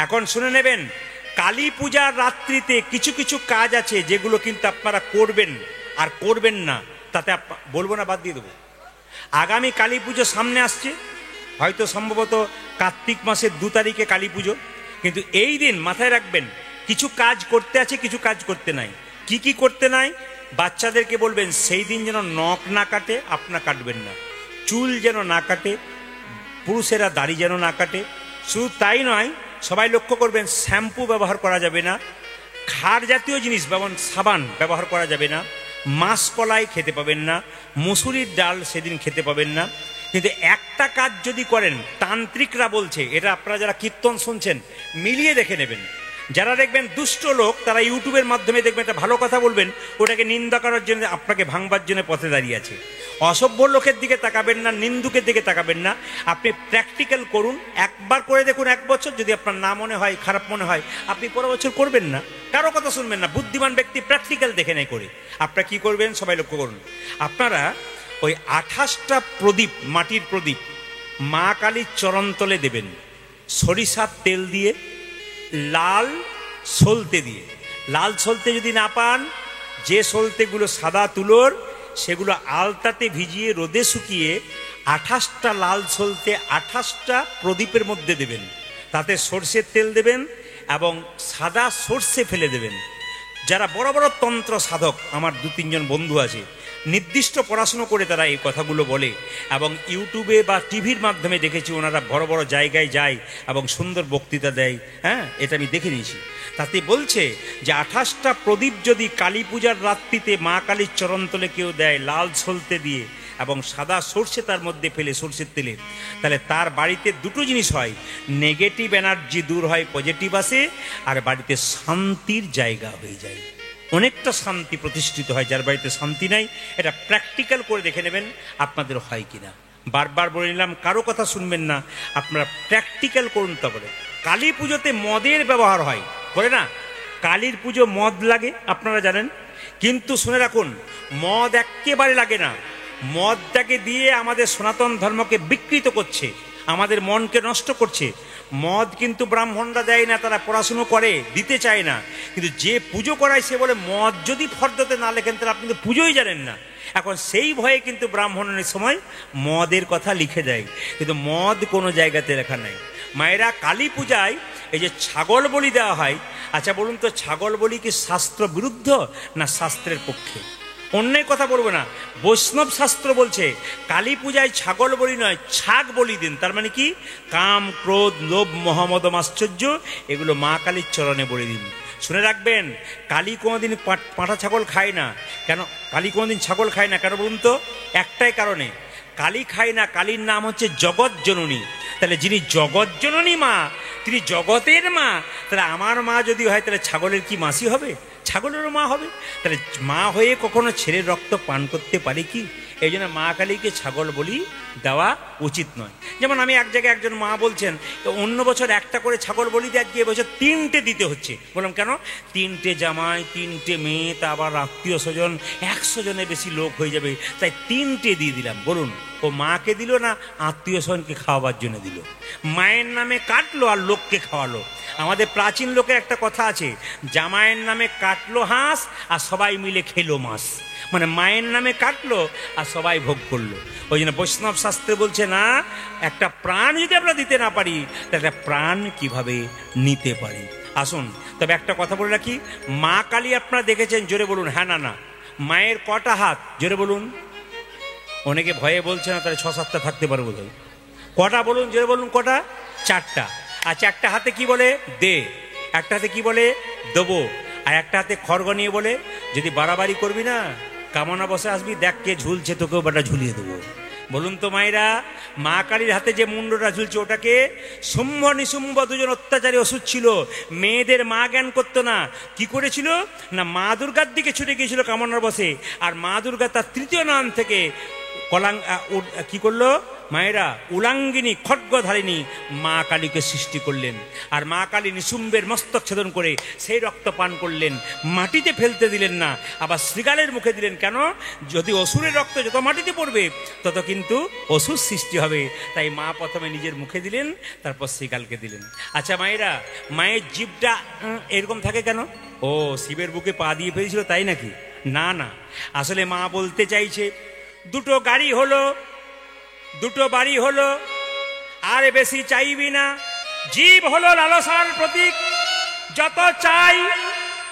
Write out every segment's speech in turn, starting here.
এখন শুনে নেবেন, কালী পূজার রাত্রিতে কিছু কিছু কাজ আছে যেগুলো কিন্তু আপনারা করবেন আর করবেন না, তাতে বলবো না, বাদ দিয়ে দেবো। আগামী কালী পুজো সামনে আসছে, হয়তো সম্ভবত কার্তিক মাসের 2 তারিখে কালী পুজো, কিন্তু এই দিন মাথায় রাখবেন কিছু কাজ করতে আছে, কিছু কাজ করতে নাই। কি কি করতে নাই? বাচ্চাদেরকে বলবেন সেই দিন যেন নখ না কাটে, আপনার কাটবেন না। চুল যেন না কাটে, পুরুষেরা দাড়ি যেন না কাটে। শুধু তাই নয়, সবাই লক্ষ্য করবেন শ্যাম্পু ব্যবহার করা যাবে না, খার জাতীয় জিনিস যেমন সাবান ব্যবহার করা যাবে না, মাসকলাই খেতে পাবেন না, মুসুরির ডাল সেদিন খেতে পাবেন না। কিন্তু একটা কাজ যদি করেন, তান্ত্রিকরা বলছে, এটা আপনারা যারা কীর্তন শুনছেন মিলিয়ে দেখে নেবেন। যারা দেখবেন দুষ্ট লোক, তারা ইউটিউবের মাধ্যমে দেখবেন একটা ভালো কথা বলবেন, ওটাকে নিন্দা করার জন্য, আপনাকে ভাঙবার জন্য পথে দাঁড়িয়ে আছে। অসভ্য লোকের দিকে তাকাবেন না, নিন্দুকের দিকে তাকাবেন না, আপনি প্র্যাকটিক্যাল করুন। একবার করে দেখুন, 1 বছর, যদি আপনার না মনে হয়, খারাপ মনে হয়, আপনি পরের বছর করবেন না, কারো কথা শুনবেন না। বুদ্ধিমান ব্যক্তি প্র্যাকটিক্যাল দেখে নেয় করে। আপনারা কি করবেন সবাই লক্ষ্য করুন, আপনারা ওই 28টা প্রদীপ, মাটির প্রদীপ মা কালীর চরণতলে দেবেন, সরিষার তেল দিয়ে, লাল সলতে দিয়ে। লাল সলতে যদি না পান, যে সলতেগুলো সাদা তুলোর, সেগুলো আলতাতে ভিজিয়ে রোদে শুকিয়ে 28টা লাল সলতে 28টা প্রদীপের মধ্যে দেবেন। তাতে সর্ষের তেল দেবেন এবং সাদা সর্ষে ফেলে দেবেন। যারা বড় বড় তন্ত্র সাধক, আমার 2-3 জন বন্ধু আছে, নির্দিষ্ট পড়াশুনো করে তারা এই কথাগুলো বলে, এবং ইউটিউবে বা টিভির মাধ্যমে দেখেছি ওনারা বড় বড় জায়গায় যায় এবং সুন্দর বক্তৃতা দেয়। হ্যাঁ, এটা আমি দেখে নিয়েছি। তাতে বলছে যে 28টা প্রদীপ যদি কালী পূজার রাত্রিতে মা কালীর চরণতলে কেউ দেয়, লাল সলতে দিয়ে এবং সাদা সর্ষে তার মধ্যে ফেলে, সর্ষের তেলে, তাহলে তার বাড়িতে 2টো জিনিস হয়, নেগেটিভ এনার্জি দূর হয়, পজিটিভ আসে, আর বাড়িতে শান্তির জায়গা হয়ে যায়, অনেকটা শান্তি প্রতিষ্ঠিত হয়। যার বাড়িতে শান্তি নাই, এটা প্র্যাকটিক্যাল করে দেখে নেবেন আপনাদের হয় কিনা। বারবার বলে নিলাম, কারো কথা শুনবেন না, আপনারা প্র্যাকটিক্যাল করুন। তারপরে কালী পুজোতে মদের ব্যবহার হয়, করে না? কালীর পুজো মদ লাগে, আপনারা জানেন, কিন্তু শুনে রাখুন, মদ একেবারে লাগে না। মদটাকে দিয়ে আমাদের সনাতন ধর্মকে বিকৃত করছে, আমাদের মনকে নষ্ট করছে। মদ কিন্তু ব্রাহ্মণরা দেয় না, তারা পড়াশুনো করে, দিতে চায় না। কিন্তু যে পুজো করায় সে বলে মদ যদি ফর্দতে না লেখেন তাহলে আপনি তো পুজোই জানেন না। এখন সেই ভয়ে কিন্তু ব্রাহ্মণের সময় মদের কথা লিখে দেয়, কিন্তু মদ কোনো জায়গাতে লেখা নাই। মায়েরা, কালী পূজায় এই যে ছাগল বলি দেওয়া হয়, আচ্ছা বলুন তো, ছাগল বলি কি শাস্ত্র বিরুদ্ধ না শাস্ত্রের পক্ষে? অন্যের কথা বলবো না, বৈষ্ণব শাস্ত্র বলছে কালী পূজায় ছাগল বলি নয়, ছাগ বলি দিন। তার মানে কি? কাম, ক্রোধ, লোভ, মোহাম্মদ, আশ্চর্য, এগুলো মা কালীর চরণে বলে দিন। শুনে রাখবেন, কালী কোনোদিন পাঁঠা ছাগল খায় না। কেন কালী কোনোদিন ছাগল খায় না? কেন বলুন তো? একটাই কারণে, কালী খায় না, কালীর নাম হচ্ছে জগৎ জননী। তাহলে যিনি জগৎ জননী মা, তিনি জগতের মা, তাহলে আমার মা যদি হয়, তাহলে ছাগলের কি মাসি হবে? ছাগলেরও মা হবে। তাহলে মা হয়ে কখনো ছেলের রক্ত পান করতে পারে কি? এই জন্য মা কালীকে ছাগল বলি দেওয়া উচিত নয়। যেমন আমি এক জায়গায় একজন মা বলছেন, অন্য বছর একটা করে ছাগল বলি দেয়, গিয়ে বছর 3টে দিতে হচ্ছে। বললাম কেন? 3টে জামাই, 3টে মেয়ে, তা আবার আত্মীয় স্বজন, 100 জনের বেশি লোক হয়ে যাবে, তাই 3টে দিয়ে দিলাম। বলুন, ও মাকে দিল না আত্মীয় স্বজনকে খাওয়াবার জন্য দিল? মায়ের নামে কাটলো আর লোককে খাওয়ালো। আমাদের প্রাচীন লোকের একটা কথা আছে, জামাইয়ের নামে কাটলো হাঁস আর সবাই মিলে খেলো মাছ। মানে মায়ের নামে কাটলো আর সবাই ভোগ করলো। ওই জন্য বৈষ্ণব শাস্ত্রে বলছে না, একটা প্রাণ যদি আমরা দিতে না পারি, তাহলে প্রাণ কিভাবে নিতে পারি? আসুন, তবে একটা কথা বলে রাখি, মা কালী আপনারা দেখেছেন, জোরে বলুন হ্যাঁ না না। মায়ের কটা হাত? জোরে বলুন। অনেকে ভয়ে বলছে না, তাহলে 6-7টা থাকতে পারে বোধ হয়। কটা বলুন, জোরে বলুন, কটা? 4টা। আচ্ছা, একটা হাতে কি বলে? দে। একটা হাতে কি বলে? দেবো। আর একটা হাতে খড়গ নিয়ে বলে, যদি বাড়াবাড়ি করবি না, কামনা বসে আসবি, দেখ কে ঝুলছে, তোকেও বেটা ঝুলিয়ে দেবো। বলুন তো মায়েরা, মা কালীর হাতে যে মুন্ডটা ঝুলছে, ওটাকে শুম্ভ নিশুম্ভ 2জন অত্যাচারী ওষুধ ছিল। মেয়েদের মা জ্ঞান করতো না, কি করেছিল না, মা দুর্গার দিকে ছুটে গিয়েছিল কামনার বসে, আর মা দুর্গা তার 3য় নাম থেকে কি করলো? মায়েরা উলাঙ্গিনী খड्गধারিণী মা কালীকে সৃষ্টি করলেন। আর মা কালী নিশুম্বের মস্তক ছেদন করে সেই রক্ত পান করলেন, মাটিতে ফেলতে দিলেন না, আবার শৃগালের মুখে দিলেন। কেন? যদি অসুরের রক্ত যত মাটিতে পড়বে তত কিন্তু অসুর সৃষ্টি হবে, তাই মা প্রথমে নিজের মুখে দিলেন, তারপর শৃগালকে দিলেন। আচ্ছা মায়েরা, মায়ের জিভটা এরকম থাকে কেন? ও শিবের বুকে পা দিয়ে ফেলেছিল তাই নাকি? না না, আসলে মা বলতে চাইছে দুটো গাড়ি হলো, দুটো বাড়ি হলো, আর বেশি চাইবি না। জীব হলো লালসার প্রতীক, যত চাই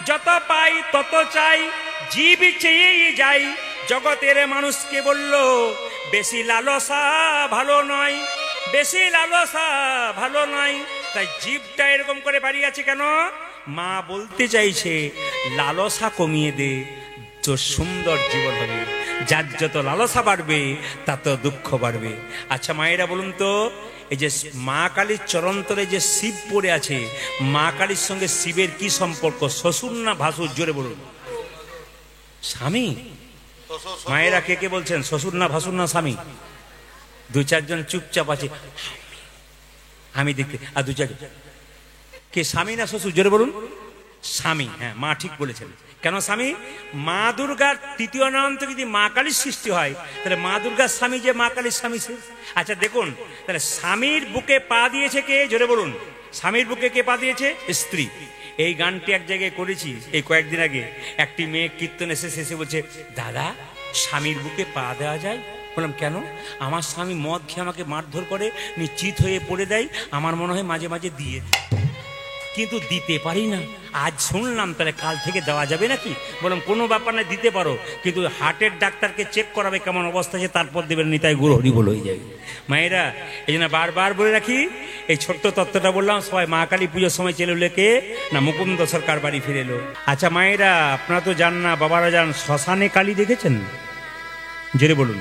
যত পাই তত চাই, জীব চেয়েই যাই। জগতের মানুষকে বলল বেশি লালসা ভালো নয়, বেশি লালসা ভালো নয়। তাই জীবটা এরকম করে বাড়ি আছে কেন? মা বলতে চাইছে লালসা কমিয়ে দে, তোর সুন্দর জীবন হবে। যার যত লালসা বাড়বে তত দুঃখ বাড়বে। আচ্ছা মায়েরা বলুন তো, এই যে মা কালীর চরণতলে যে শিব পড়ে আছে, মা কালীর সঙ্গে শিবের কি সম্পর্ক? শ্বশুর না ভাসুর? জোরে বলুন। স্বামী। মায়েরা কে কে বলছেন শ্বশুর না ভাসুর না স্বামী? দু চারজন চুপচাপ আছে, আমি দেখতে। আর দু চারজন কে স্বামী না শ্বশুর? জোরে বলুন। স্বামী। হ্যাঁ, মা ঠিক বলেছেন। কেন স্বামী? মা দুর্গার তৃতীয় নাম তো যদি মা কালীর সৃষ্টি হয়, তাহলে মা দুর্গার স্বামী যে মা কালীর স্বামী সে। আচ্ছা দেখুন, তাহলে স্বামীর বুকে পা দিয়েছে কে? জোরে বলুন। স্বামীর বুকে কে পা দিয়েছে? স্ত্রী। এই গানটি এক জায়গায় করেছি এই কয়েকদিন আগে। একটি মেয়ে কীর্তন এসে বলছে, দাদা স্বামীর বুকে পা দেওয়া যায়? বললাম কেন? আমার স্বামী মদ খেয়ে আমাকে মারধর করে, নিশ্চিত হয়ে পড়ে দেয়, আমার মনে হয় মাঝে মাঝে দিয়ে, কিন্তু দিতে পারি না। আজ শুনলাম, তাহলে কাল থেকে দেওয়া যাবে নাকি? বললাম কোনো ব্যাপার না, দিতে পারো, কিন্তু হার্টের ডাক্তারকে চেক করাবে কেমন অবস্থা আছে, তারপর দেবেন। নিতাই গুরু হরি বল হয়ে যাবে। মায়েরা এই জন্য বারবার বলে রাখি, এই ছোট্ট তত্ত্বটা বললাম, সবাই মা কালী পুজোর সময় চলে কে না মুকুন্দ সরকার বাড়ি ফিরে এলো। আচ্ছা মায়েরা, আপনারা তো জান না, বাবারা যান, শ্মশানে কালী দেখেছেন? জোরে বলুন।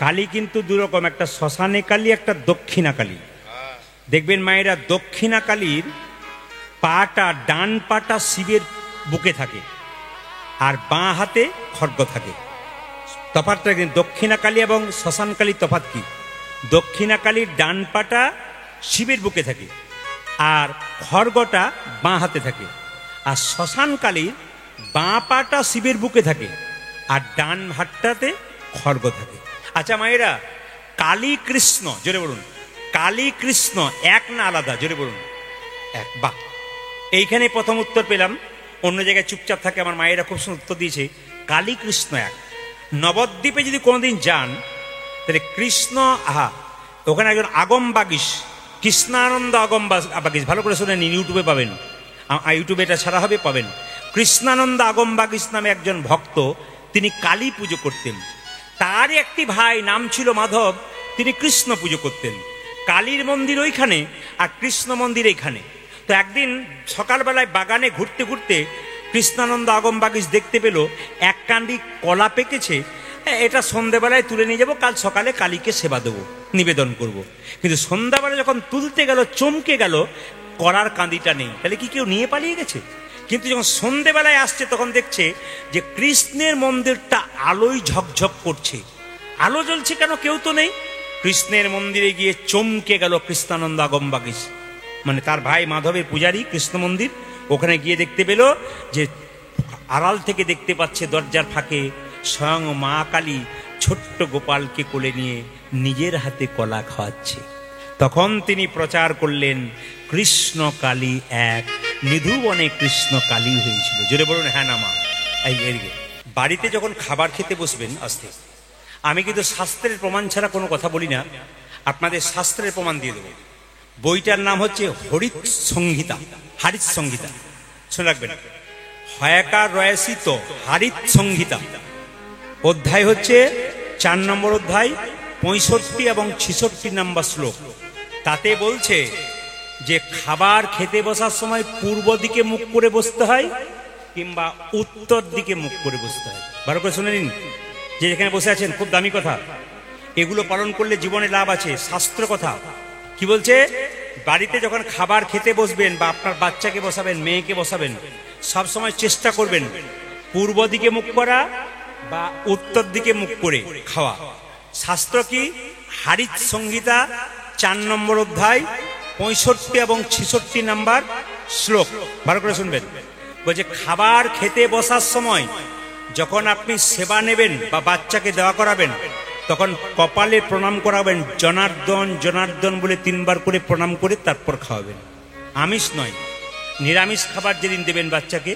কালী কিন্তু দুরকম, একটা শ্মশানে কালী, একটা দক্ষিণা কালী। দেখবেন মায়েরা, দক্ষিণা কালীর পাটা, ডান পাটা শিবের বুকে থাকে, আর বাঁ হাতে খড়গ থাকে। তফাৎটা কিন্তু দক্ষিণা কালী এবং শ্মশান কালীর তফাৎ কি? দক্ষিণা কালীর ডান পাটা শিবের বুকে থাকে, আর খড়গটা বাঁ হাতে থাকে। আর শ্মশান কালীর বাঁ পাটা শিবের বুকে থাকে, আর ডান হাতটাতে খড়গ থাকে। আচ্ছা মায়েরা, কালী কৃষ্ণ, জোরে বলুন, কালী কৃষ্ণ এক না আলাদা? জোরে বলুন। এক। বাহ, এইখানে প্রথম উত্তর পেলাম। অন্য জায়গায় চুপচাপ থাকে। আমার মায়েরা খুব সুন্দর উত্তর দিয়েছে, কালী কৃষ্ণ এক। নবদ্বীপে যদি কোনোদিন যান, তাহলে কৃষ্ণ, ওখানে একজন আগম বাগিস, কৃষ্ণানন্দ আগম বাগিস, ভালো করে শুনেন, ইউটিউবে পাবেন, ইউটিউবে এটা ছাড়া হবে, পাবেন। কৃষ্ণানন্দ আগম বাগিস নামে একজন ভক্ত, তিনি কালী পুজো করতেন। তার একটি ভাই নাম ছিল মাধব, তিনি কৃষ্ণ পুজো করতেন। কালীর মন্দির ওইখানে আর কৃষ্ণ মন্দির এইখানে। তো একদিন সকালবেলায় বাগানে ঘুরতে ঘুরতে কৃষ্ণানন্দ আগম বাগিস দেখতে পেল এক কান্ডি কলা পেকেছে, এটা সন্ধ্যেবেলায় তুলে নিয়ে যাবো, কাল সকালে কালীকে সেবা দেবো, নিবেদন করব। কিন্তু সন্ধ্যাবেলা যখন তুলতে গেল, চমকে গেল, কলার কান্দিটা নেই। তাহলে কি কেউ নিয়ে পালিয়ে গেছে? কিন্তু যখন সন্ধ্যেবেলায় আসছে, তখন দেখছে যে কৃষ্ণের মন্দিরটা আলোয় ঝকঝক করছে। আলো জ্বলছে কেন? কেউ তো নেই। কৃষ্ণের মন্দিরে গিয়ে চমকে গেল কৃষ্ণানন্দ আগম বাগিস, মানে তার ভাই মাধবের পূজারী কৃষ্ণ মন্দির। ওখানে গিয়ে দেখতে পেল যে আড়াল থেকে দেখতে পাচ্ছে দরজার ফাঁকে স্বয়ং মা কালী ছোট্ট গোপালকে কোলে নিয়ে নিজের হাতে কলা খাওয়াচ্ছে। তখন তিনি প্রচার করলেন, কৃষ্ণ কালী এক, নিধুবনে কৃষ্ণ কালী হয়েছিল। জোরে বলুন হ্যাঁ না মা। এই বাড়িতে যখন খাবার খেতে বসবেন, আস্তে, আমি কিন্তু শাস্ত্রের প্রমাণ ছাড়া কোনো কথা বলি না, আপনাদের শাস্ত্রের প্রমাণ দিয়ে দেবো। বইটার নাম হচ্ছে হরিত সংহিতা, হারিত সংহিতা, শুনে রাখবেন। হয়াকার রয়াসিত হারিত সংহিতা, অধ্যায় হচ্ছে 4 নম্বর অধ্যায়, 65 এবং 66 নম্বর শ্লোক। তাতে বলছে যে খাবার খেতে বসার সময় পূর্ব দিকে মুখ করে বসতে হয় কিংবা উত্তর দিকে মুখ করে বসতে হয়। ভালো করে শুনে নিন, যে যেখানে বসে আছেন, খুব দামি কথা, এগুলো পালন করলে জীবনে লাভ আছে। শাস্ত্র কথা কি বলছে? বাড়িতে যখন খাবার খেতে বসবেন বা আপনার বাচ্চাকে বসাবেন, মেয়েকে বসাবেন, সবসময় চেষ্টা করবেন পূর্ব দিকে মুখ করা বা উত্তর দিকে মুখ করে খাওয়া। শাস্ত্র কি? হারিত সংহিতা 4 নম্বর অধ্যায় 65 এবং 66 নম্বর শ্লোক, ভালো করে শুনবেন। বলছে খাবার খেতে বসার সময় যখন আপনি সেবা নেবেন বা বাচ্চাকে দেওয়া করাবেন, তখন কপালে প্রণাম করাবেন, জনার্দন জনার্দন বলে 3 বার করে প্রণাম করে তারপর খাওয়াবেন। আমিষ নয়, নিরামিষ খাবার যেদিন দেবেন বাচ্চাকে,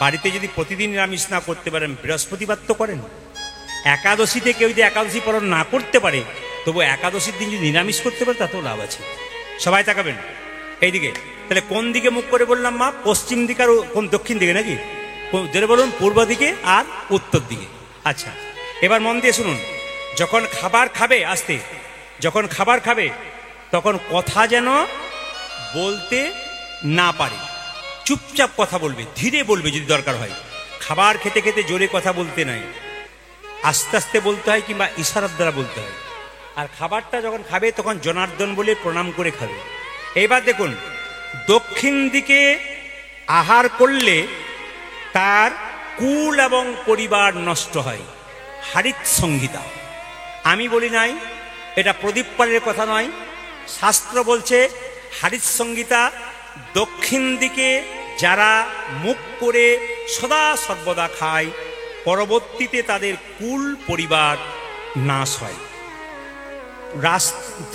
বাড়িতে যদি প্রতিদিন নিরামিষ না করতে পারেন, বৃহস্পতিবার তো করেন, একাদশীতে কেউ যদি একাদশী পালন না করতে পারে, তবু একাদশীর দিন যদি নিরামিষ করতে পারে তাতেও লাভ আছে। সবাই তাকাবেন এইদিকে। তাহলে কোন দিকে মুখ করে বললাম মা? পশ্চিম দিকে আর কোন দক্ষিণ দিকে নাকি? যেটা বলুন পূর্ব দিকে আর উত্তর দিকে। আচ্ছা, এবার মন দিয়ে শুনুন। যখন খাবার খাবে, আসতে যখন খাবার খাবে, তখন কথা যেন বলতে না পারে, চুপচাপ কথা বলবে, ধীরে বলবে যদি দরকার হয়। খাবার খেতে খেতে জোরে কথা বলতে নাই, আস্তে আস্তে বলতে হয় কিংবা ইশারার দ্বারা বলতে হয়। আর খাবারটা যখন খাবে তখন জনার্দন বলে প্রণাম করে খাবে। এইবার দেখুন, দক্ষিণ দিকে আহার করলে তার কুল এবং পরিবার নষ্ট হয়। হারিত সংহিতা, আমি বলি নাই, এটা প্রদীপ পালের কথা নয়, শাস্ত্র বলছে হারিত সংহিতা দক্ষিণ দিকে যারা মুখ করে সদা সর্বদা খায়, পরবর্তীতে তাদের কুল পরিবার নাশ হয়।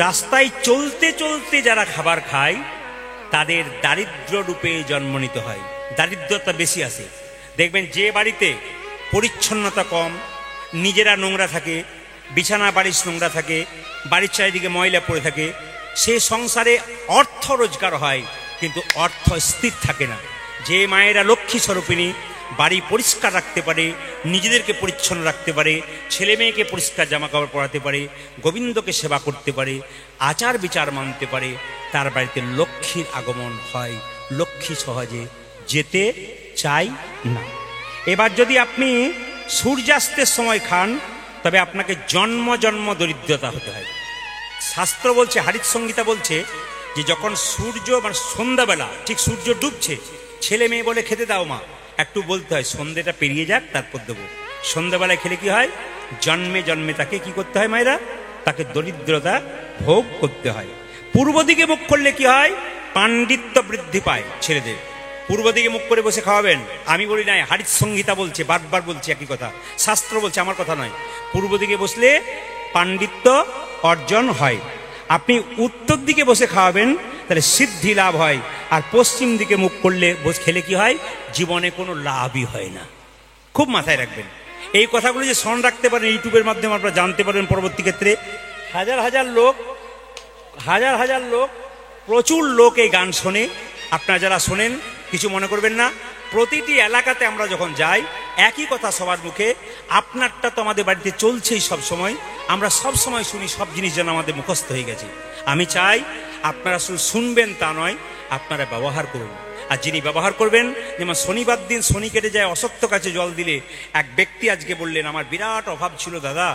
রাস্তায় চলতে চলতে যারা খাবার খায় তাদের দারিদ্র রূপে জন্ম নিতে হয়, দারিদ্রতা বেশি আসে। দেখবেন যে বাড়িতে পরিচ্ছন্নতা কম, নিজেরা নোংরা থাকে, বিছানা বাড়ির নোংরা থাকে, বাড়ির চারিদিকে ময়লা পড়ে থাকে, সে সংসারে অর্থ রোজগার হয় কিন্তু অর্থ স্থির থাকে না। যে মায়েরা লক্ষ্মী স্বরূপিণী, বাড়ি পরিষ্কার রাখতে পারে, নিজেদেরকে পরিচ্ছন্ন রাখতে পারে, ছেলে মেয়েকে পরিষ্কার জামাকাপড় পরাতে পারে, গোবিন্দকে সেবা করতে পারে, আচার বিচার মানতে পারে, তার বাড়িতে লক্ষ্মীর আগমন হয়। লক্ষ্মী সহজে যেতে চায় না। এবার যদি আপনি সূর্যাস্তের সময় খান, তবে আপনাকে জন্ম জন্ম দরিদ্রতা হতে হয়। শাস্ত্র বলছে, হারিত সংহিতা বলছে যে যখন সূর্য মানে সন্ধ্যাবেলা, ঠিক সূর্য ডুবছে, ছেলে মেয়ে বলে খেতে দাও মা, একটু বলতে হয় সন্ধ্যেটা পেরিয়ে যাক তারপর দেবো। সন্ধ্যাবেলায় খেলে কি হয়? জন্মে জন্মে তাকে কি করতে হয় মায়েরা? তাকে দরিদ্রতা ভোগ করতে হয়। পূর্ব দিকে মুখ করলে কি হয়? পাণ্ডিত্য বৃদ্ধি পায় ছেলেদের। পূর্ব দিকে মুখ করে বসে খাওয়াবেন। আমি বলি নাই, হারিত সংহিতা বলছে, বারবার বলছি একই কথা, শাস্ত্র বলছে, আমার কথা নয়। পূর্ব দিকে বসলে পাণ্ডিত্য অর্জন হয়। আপনি উত্তর দিকে বসে খাওয়াবেন, তাহলে সিদ্ধি লাভ হয়। আর পশ্চিম দিকে মুখ করলে খেলে কি হয়? জীবনে কোনো লাভই হয় না। খুব মাথায় রাখবেন এই কথাগুলো, যে স্মরণ রাখতে পারেন, ইউটিউবের মাধ্যমে আপনারা জানতে পারবেন পরবর্তী ক্ষেত্রে। হাজার হাজার লোক, প্রচুর লোক এই গান শোনে। আপনারা যারা শোনেন কিছু মনে করবেন না। প্রতিটি এলাকাতে আমরা যখন যাই একই কথা সবার মুখে। আপনারটা তো আমাদের বাড়িতে চলছেই সব সময়, আমরা সব সময় শুনি, সব জিনিস যেন আমাদের মুখস্থ হয়ে গেছে। আমি চাই আপনারা শুধু শুনবেন তা নয়, আপনারা ব্যবহার করুন। আর যিনি ব্যবহার করবেন, যেমন শনিবার দিন শনি কেটে যায়, অসত্য কাছে জল দিলে। এক ব্যক্তি আজকে বললেন, আমার বিরাট অভাব ছিল দাদা,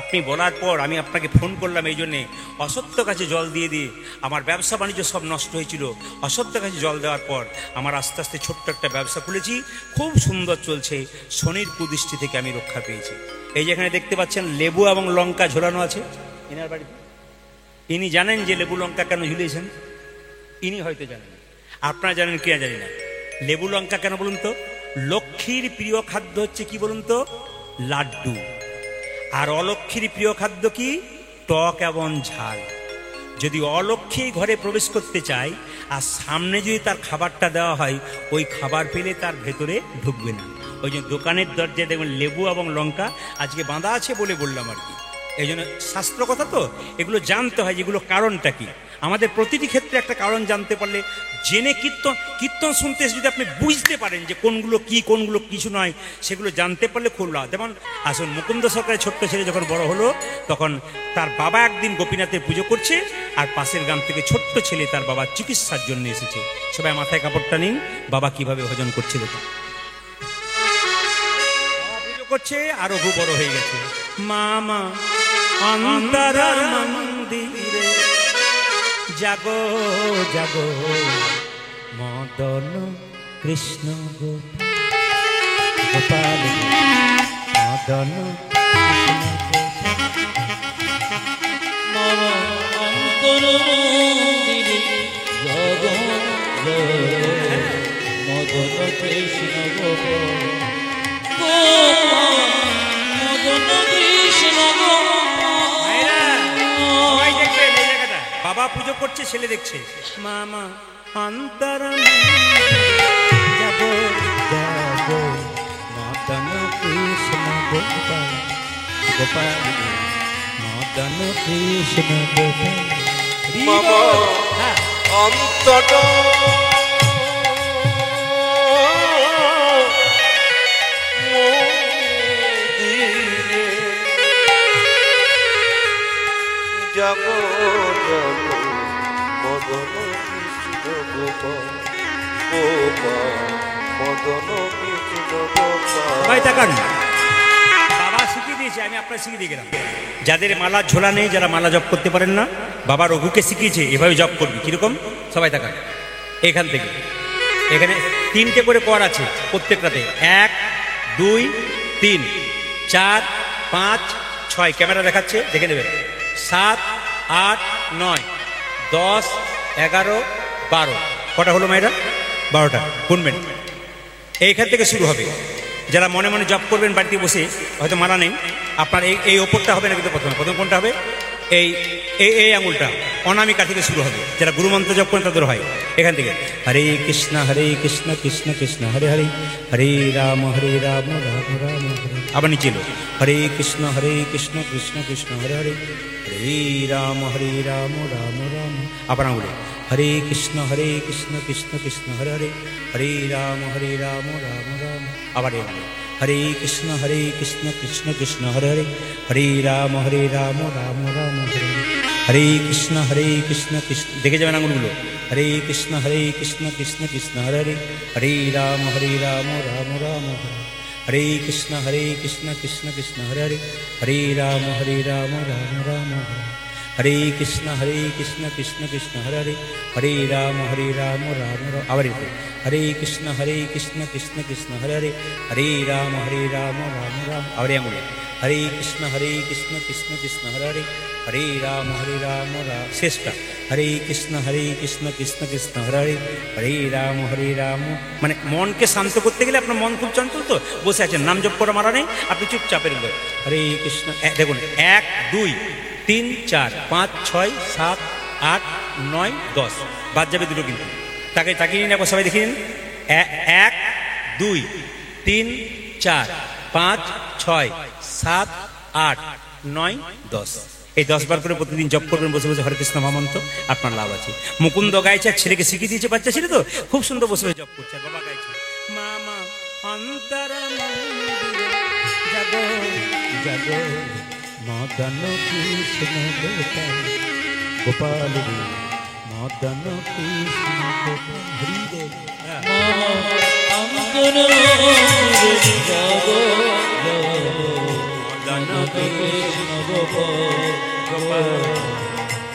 আপনি বলার পর আমি আপনাকে ফোন করলাম এই জন্যে, অসত্য কাছে জল দিয়ে আমার ব্যবসা বাণিজ্য সব নষ্ট হয়েছিল। অসত্য কাছে জল দেওয়ার পর আমার আস্তে আস্তে ছোট্ট একটা ব্যবসা খুলেছি, খুব সুন্দর চলছে, শনির কুদৃষ্টি থেকে আমি রক্ষা পেয়েছি। এই যেখানে দেখতে পাচ্ছেন লেবু এবং লঙ্কা ঝোলানো আছে এনার বাড়িতে। ইনি জানেন যে লেবু লঙ্কা কেন ঝুলিয়েছেন? ইনি হয়তো জানেন, আপনারা জানেন কি জানি না। লেবু লঙ্কা কেন বলুন তো? লক্ষ্মীর প্রিয় খাদ্য হচ্ছে কি বলুন তো? লাড্ডু। আর অলক্ষ্মীর প্রিয় খাদ্য কি? টক এবং ঝাল। যদি অলক্ষ্মী ঘরে প্রবেশ করতে চায় আর সামনে যদি তার খাবারটা দেওয়া হয়, ওই খাবার পেলে তার ভেতরে ঢুকবে না। ওই জন্য দোকানের দরজায় দেখবেন লেবু এবং লঙ্কা আজকে বাঁধা আছে বলে বললাম আর কি। এই জন্য শাস্ত্র কথা তো, এগুলো জানতে হয় যেগুলো কারণটা কি। আমাদের প্রতিটি ক্ষেত্রে একটা কারণ জানতে পারলে, জেনে কীর্তন শুনতে যদি আপনি বুঝতে পারেন যে কোনগুলো কি কোনগুলো কিছু নয়, সেগুলো জানতে পারলে খুব লাভ। যেমন আসুন, মুকুন্দ সরকারের ছোট্ট ছেলে যখন বড় হলো, তখন তার বাবা একদিন গোপীনাথের পুজো করছে, আর পাশের গ্রাম থেকে ছোট্ট ছেলে তার বাবার চিকিৎসার জন্য এসেছে। সবাই মাথায় কাপড়টা নিন, বাবা কিভাবে ভজন করছে দেখুন। পুজো করছে আর রঘু বড় হয়ে গেছে। মামা অন্তরার মন্দিরে জাগো জাগো মদন কৃষ্ণ গোপাল মদন মদন মন্দিরে মদন কৃষ্ণ গোপাল মদন কৃষ্ণ সবাই দেখবেন এই জায়গাটা। বাবা পুজো করছে, ছেলে দেখছে। মামা অন্তর যাব যাব মদন কৃষ্ণ গোপাল গোপাল মদন কৃষ্ণ গোপাল মামা অন্তর যাব যাব মদন কৃষ্ণ গোপাল গোপাল মদন কৃষ্ণ গোপাল। ভাই তাকান, বাবা শিখিয়ে দিয়েছে, আমি আপনার শিখিয়ে দিয়ে গেলাম। যাদের মালা ঝোলা নেই, যারা মালা জপ করতে পারেন না, বাবা রঘুকে শিখিয়েছে এভাবে জপ করবি। কিরকম? সবাই তাকান, এখান থেকে এখানে 3টে করে কর আছে প্রত্যেকটাতে। 1 2 3 4 5 6, ক্যামেরা দেখাচ্ছে, দেখে নেবেন। 7 8 9 10 11 12, কটা হলো মায়েরা? 12টা গুনবেন। এইখান থেকে শুরু হবে। যারা মনে মনে জপ করবেন বাড়িতে বসে, হয়তো মালা নেই আপনার, এই ওপরটা হবে না, কিন্তু প্রথম কোনটা হবে? এই এই আঙুলটা অনামিকা থেকে শুরু হবে। যারা গুরুমন্ত্র জপ করেন তাদের হয় এখান থেকে। হরে কৃষ্ণ কৃষ্ণ কৃষ্ণ হরে হরে, হরে রাম রাম রাম হরে। আবার নিচে এলো, হরে কৃষ্ণ কৃষ্ণ কৃষ্ণ হরে হরে, হরে রাম রাম রাম। আবার আঙুলে, হরে কৃষ্ণ কৃষ্ণ কৃষ্ণ হরে হরে, হরে রাম রাম রাম। আবার এখানে, হরে কৃষ্ণ কৃষ্ণ কৃষ্ণ হরে হরে, হরে রাম রাম রাম হরে, হরে কৃষ্ণ কৃষ্ণ দেখে যাবেন আঙুলগুলো। হরে কৃষ্ণ কৃষ্ণ কৃষ্ণ হরে হরে, হরে রাম রাম রাম হরে, হরে কৃষ্ণ কৃষ্ণ কৃষ্ণ হরে হরে, হরে রাম রাম রাম হরে, হরে কৃষ্ণ কৃষ্ণ কৃষ্ণ হরে হরে, হরে রাম রাম রাম। আবার হরে কৃষ্ণ কৃষ্ণ কৃষ্ণ হরে হরে, হরে রাম রাম রাম। আবার আঙুলে, হরে কৃষ্ণ কৃষ্ণ কৃষ্ণ হরে হরে, হরে রাম রাম। শেষটা, হরে কৃষ্ণ কৃষ্ণ হরে হরে, হরে রাম। মানে মনকে শান্ত করতে গেলে, আপনার মন খুব চঞ্চল তো, বসে আছেন, নাম জপ করা মারা নেই, আপনি চুপচাপের লোক। হরে কৃষ্ণ, দেখুন 1 2 3 4 5 6 7 8 9 10, বাদ যাবে দুটো কিন্তু। তাকিয়ে নিন একবার, সবাই দেখিয়ে নিন। 1 2 3 4 5 6 7 8 9 10, এই 10 বার করে প্রতিদিন জপ করবেন বসে বসে হরে কৃষ্ণ মহামন্ত্র, আপনার লাভ আছে। মুকুন্দ গাইছে, ছেলেকে শিখিয়ে দিয়েছে, বাচ্চা ছিল তো, খুব সুন্দর বসে বসে জপ করছে। বাবা গাইছে, মামা অন্তর জাগো জাগো মদন কৃষ্ণ গোপাল গোপাল মদন কৃষ্ণ গোপাল। হরিদেব অন্তর যাব মদন কৃষ্ণ গোপাল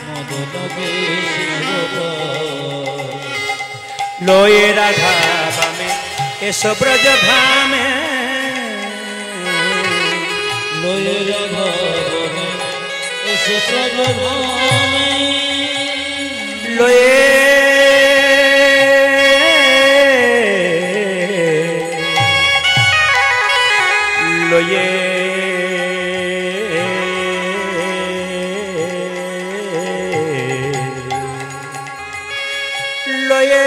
মদন কৃষ্ণ গোপাল। লয়ে রাধা বামে এসো ব্রজ ধামে, লয়ে রাধা বামে এসো ব্রজ ধামে, লয়ে লয়ে লয়ে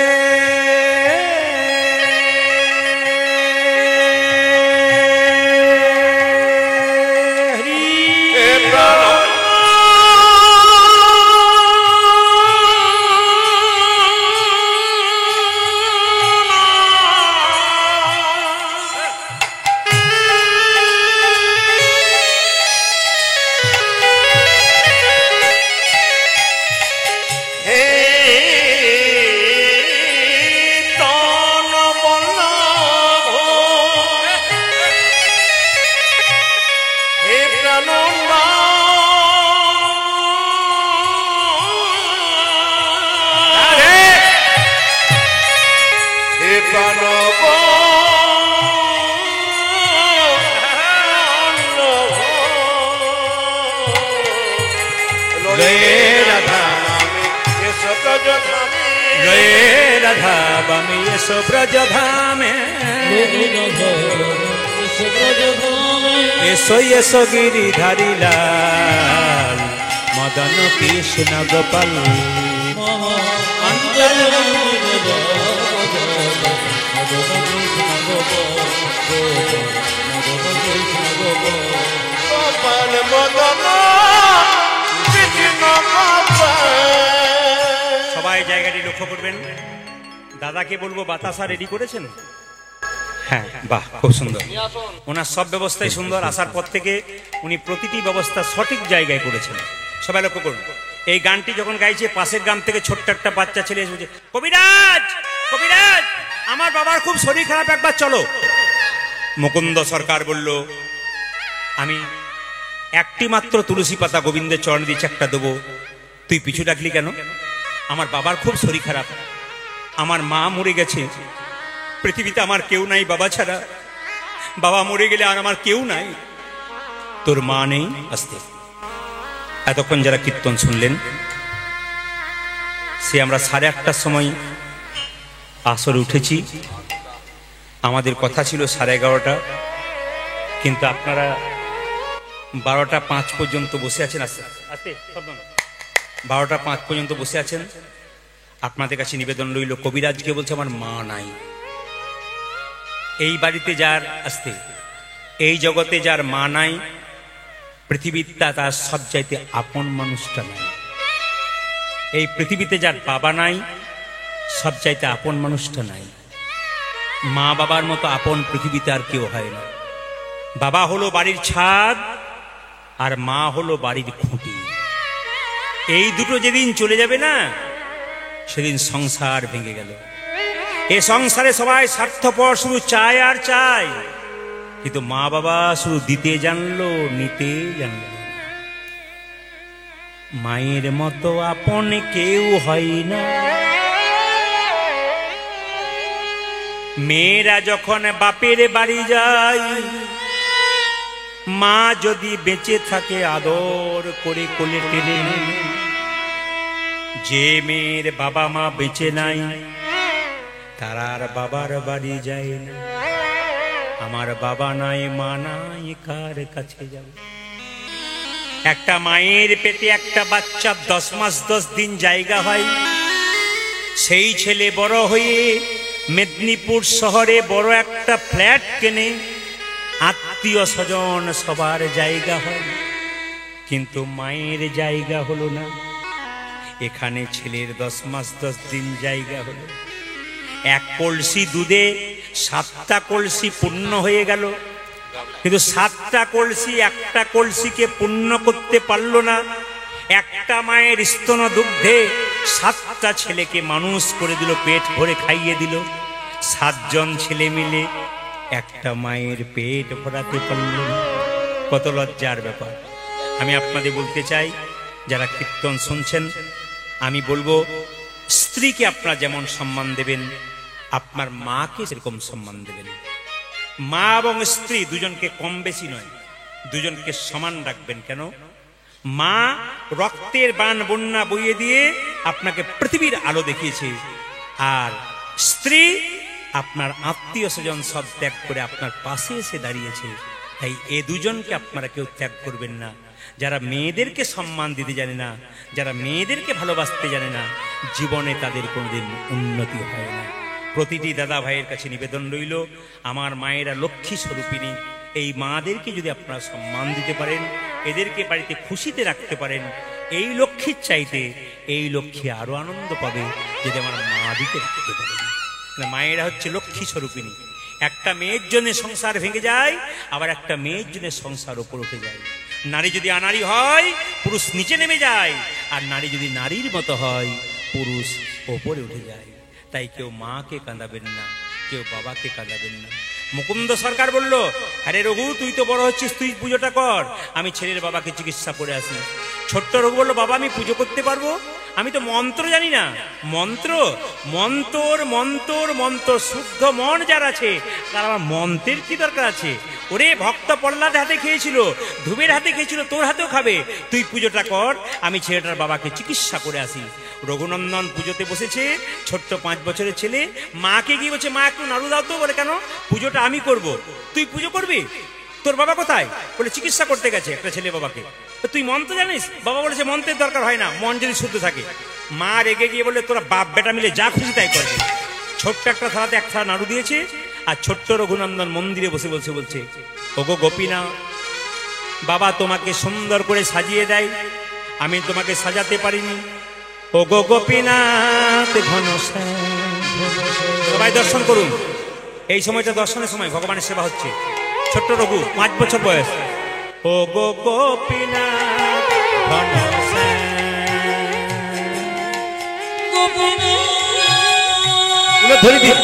লয়ে রাধা লয়ে রাধা বামে এসো ব্রজ ধামে, এসো এসো গিরিধারী লাল, মদন কৃষ্ণ গোপাল। গোপাল মদন কৃষ্ণ গোপাল। সবাই জায়গাটি লক্ষ্য করবেন। দাদাকে বলবো বাতাসা রেডি করেছেন? হ্যাঁ, বাহ, খুব সুন্দর। ওনার সব ব্যবস্থাই সুন্দর। আসার পর থেকে উনি প্রতিটি ব্যবস্থা সঠিক জায়গায় করেছেন। সবাই লক্ষ্য করুন। এই গানটি যখন গাইছে, পাশের গ্রাম থেকে ছোট্ট একটা বাচ্চা ছেলে এসে বলছে, কবিরাজ কবিরাজ, আমার বাবার খুব শরীর খারাপ, একবার চলো। মুকুন্দ সরকার বলল, আমি একটি মাত্র তুলসী পাতা গোবিন্দের চরণ দিচ্ছে, একটা দেবো, তুই পিছু ডাকলি কেন? আমার বাবার খুব শরীর খারাপ, আমার মা মরে গেছে, পৃথিবীতে আমার কেউ নাই বাবা ছাড়া, বাবা মরে গেলে আর আমার কেউ নাই, তোর মা নেই। আস্তে এতক্ষণ যারা কীর্তন শুনলেন, সে আমরা 11:30টার সময় আসরে উঠেছি। আমাদের কথা ছিল 11:30, কিন্তু আপনারা 12:05 পর্যন্ত বসে আছেন। আস্তে আস্তে 12:05 পর্যন্ত বসে আছেন। আপনাদের কাছে নিবেদন রইল, কবিরাজকে বলছে আমার মা নাই। এই বাড়িতে যার, আস্তে, এই জগতে যার মা নাই, পৃথিবীতে তার সবচাইতে আপন মানুষটা নাই। এই পৃথিবীতে যার বাবা নাই, সবচাইতে আপন মানুষটা নাই। মা বাবার মতো আপন পৃথিবীতে আর কেউ হয় না। বাবা হলো বাড়ির ছাদ, আর মা হলো বাড়ির খুঁটি। এই দুটো যেদিন চলে যাবে না, সেদিন সংসার ভেঙে গেল। এ সংসারে সবাই স্বার্থপর, শুধু চায় আর চায়, কিন্তু মা বাবা শুধু দিতে জানলো, নিতে জানলো। মায়ের মতো আপন কেউ হয় না। মেয়েরা যখন বাপের বাড়ি যায়, মা যদি বেঁচে থাকে আদর করে কোলে টেনে। যে মেয়ের বাবা মা বেঁচে নাই, তারা আর বাবার বাড়ি যায় না। আমার বাবা নাই, মা নাই, কার কাছে যাব? একটা মায়ের পেটে একটা বাচ্চা 10 মাস 10 দিন জায়গা হয়। সেই ছেলে বড় হয়ে মেদিনীপুর শহরে বড় একটা ফ্ল্যাট কেনে, আত্মীয় স্বজন সবার জায়গা হয়, কিন্তু মায়ের জায়গা হলো না। এখানে ছেলের 10 মাস 10 দিন জায়গা হলো। 1 কলসি দুধে 7টা কলসি পূর্ণ হয়ে গেল, কিন্তু 7টা কলসি একটা কলসিকে পূর্ণ করতে পারল না। একটা মায়ের স্তন দুগ্ধে 7টা ছেলেকে মানুষ করে দিল, পেট ভরে খাইয়ে দিল। 7 জন ছেলে মিলে একটা মায়ের পেট ভরাতে পারল না। কত লজ্জার ব্যাপার। আমি আপনাদের বলতে চাই, যারা কীর্তন শুনছেন, আমি বলবো, স্ত্রীকে আপনারা যেমন সম্মান দেবেন, আপনার মাকে সেরকম সম্মান দেবেন। মা এবং স্ত্রী দুজনকে কম বেশি নয়, দুজনকে সমান রাখবেন। কেন? মা রক্তের বান বন্যা বইয়ে দিয়ে আপনাকে পৃথিবীর আলো দেখিয়েছে, আর স্ত্রী আপনার আত্মীয় স্বজন সব ত্যাগ করে আপনার পাশে এসে দাঁড়িয়েছে। তাই এ দুজনকে আপনারা কেউ ত্যাগ করবেন না। যারা মেয়েদেরকে সম্মান দিতে জানে না, যারা মেয়েদেরকে ভালোবাসতে জানে না, জীবনে তাদের কোনোদিন উন্নতি হয় না। প্রতিটি দাদা ভাইয়ের কাছে নিবেদন রইল, আমার মায়েরা লক্ষ্মী স্বরূপিণী। এই মাদেরকে যদি আপনারা সম্মান দিতে পারেন, এদেরকে বাড়িতে খুশিতে রাখতে পারেন, এই লক্ষ্মীর চাইতে এই লক্ষ্মী আরো আনন্দ পাবে যদি আমার মা দিকে রাখতে পারেন। মায়েরা হচ্ছে লক্ষ্মী স্বরূপিণী। একটা মেয়ের জন্য সংসার ভেঙে যায়, আবার একটা মেয়ের জন্য সংসার উপর উঠে যায়। নারী যদি আনারী হয়, পুরুষ নিচে নেমে যায়, আর নারী যদি নারীর মতো হয়, পুরুষ ওপরে উঠে যায়। তাই কেউ মাকে কাঁদাবেন না, কেউ বাবাকে কাঁদাবেন না। মুকুন্দ সরকার বলল, আরে রঘু, তুই তো বড় হচ্ছিস, তুই পুজোটা কর, আমি ছেলের বাবাকে চিকিৎসা করে আসি। ছোট্ট রঘু বলল, বাবা আমি পুজো করতে পারবো? আমি তো মন্ত্র জানি না। মন্ত্র মন্তর মন্তর মন্ত্র শুদ্ধ মন যার আছে, তার আমার মন্ত্রের কি দরকার আছে? ওরে ভক্ত প্রহ্লাদ হাতে খেয়েছিল, ধুবের হাতে খেয়েছিল, তোর হাতেও খাবে। তুই পুজোটা কর, আমি ছেলেটার বাবাকে চিকিৎসা করে আসি। রঘুনন্দন পুজোতে বসেছে, ছোট্ট 5 বছরের ছেলে। মাকে গিয়ে বলছে, মা একটু নাড়ু দাও তো। বলে কেন? পুজোটা আমি করব। তুই পুজো করবি? তোর বাবা কোথায়? বলে চিকিৎসা করতে গেছে একটা ছেলে বাবাকে। তুই মন্ত্র জানিস? বাবা বলেছে মন্ত্রের দরকার হয় না, মন যদি শুদ্ধ থাকে। মা রেগে গিয়ে বলে, তোরা বাপ বেটা মিলে যা খুশি তাই করবে। ছোট্ট একটা থালাতে এক থালা নাড়ু দিয়েছে, আর ছোট্ট রঘুনন্দন মন্দিরে বসে বলছে, ওগো গোপীনাথ, বাবা তোমাকে সুন্দর করে সাজিয়ে দেয়, আমি তোমাকে সাজাতে পারিনি। ওগো গোপীনাথ ঘনশ্যাম। সবাই দর্শন করুন, এই সময়টা দর্শনের সময়, ভগবানের সেবা হচ্ছে। ছোট্ট রঘু, 5 বছর বয়স। ওগো গোপীনাথ ঘনশ্যাম। ধরে দিন।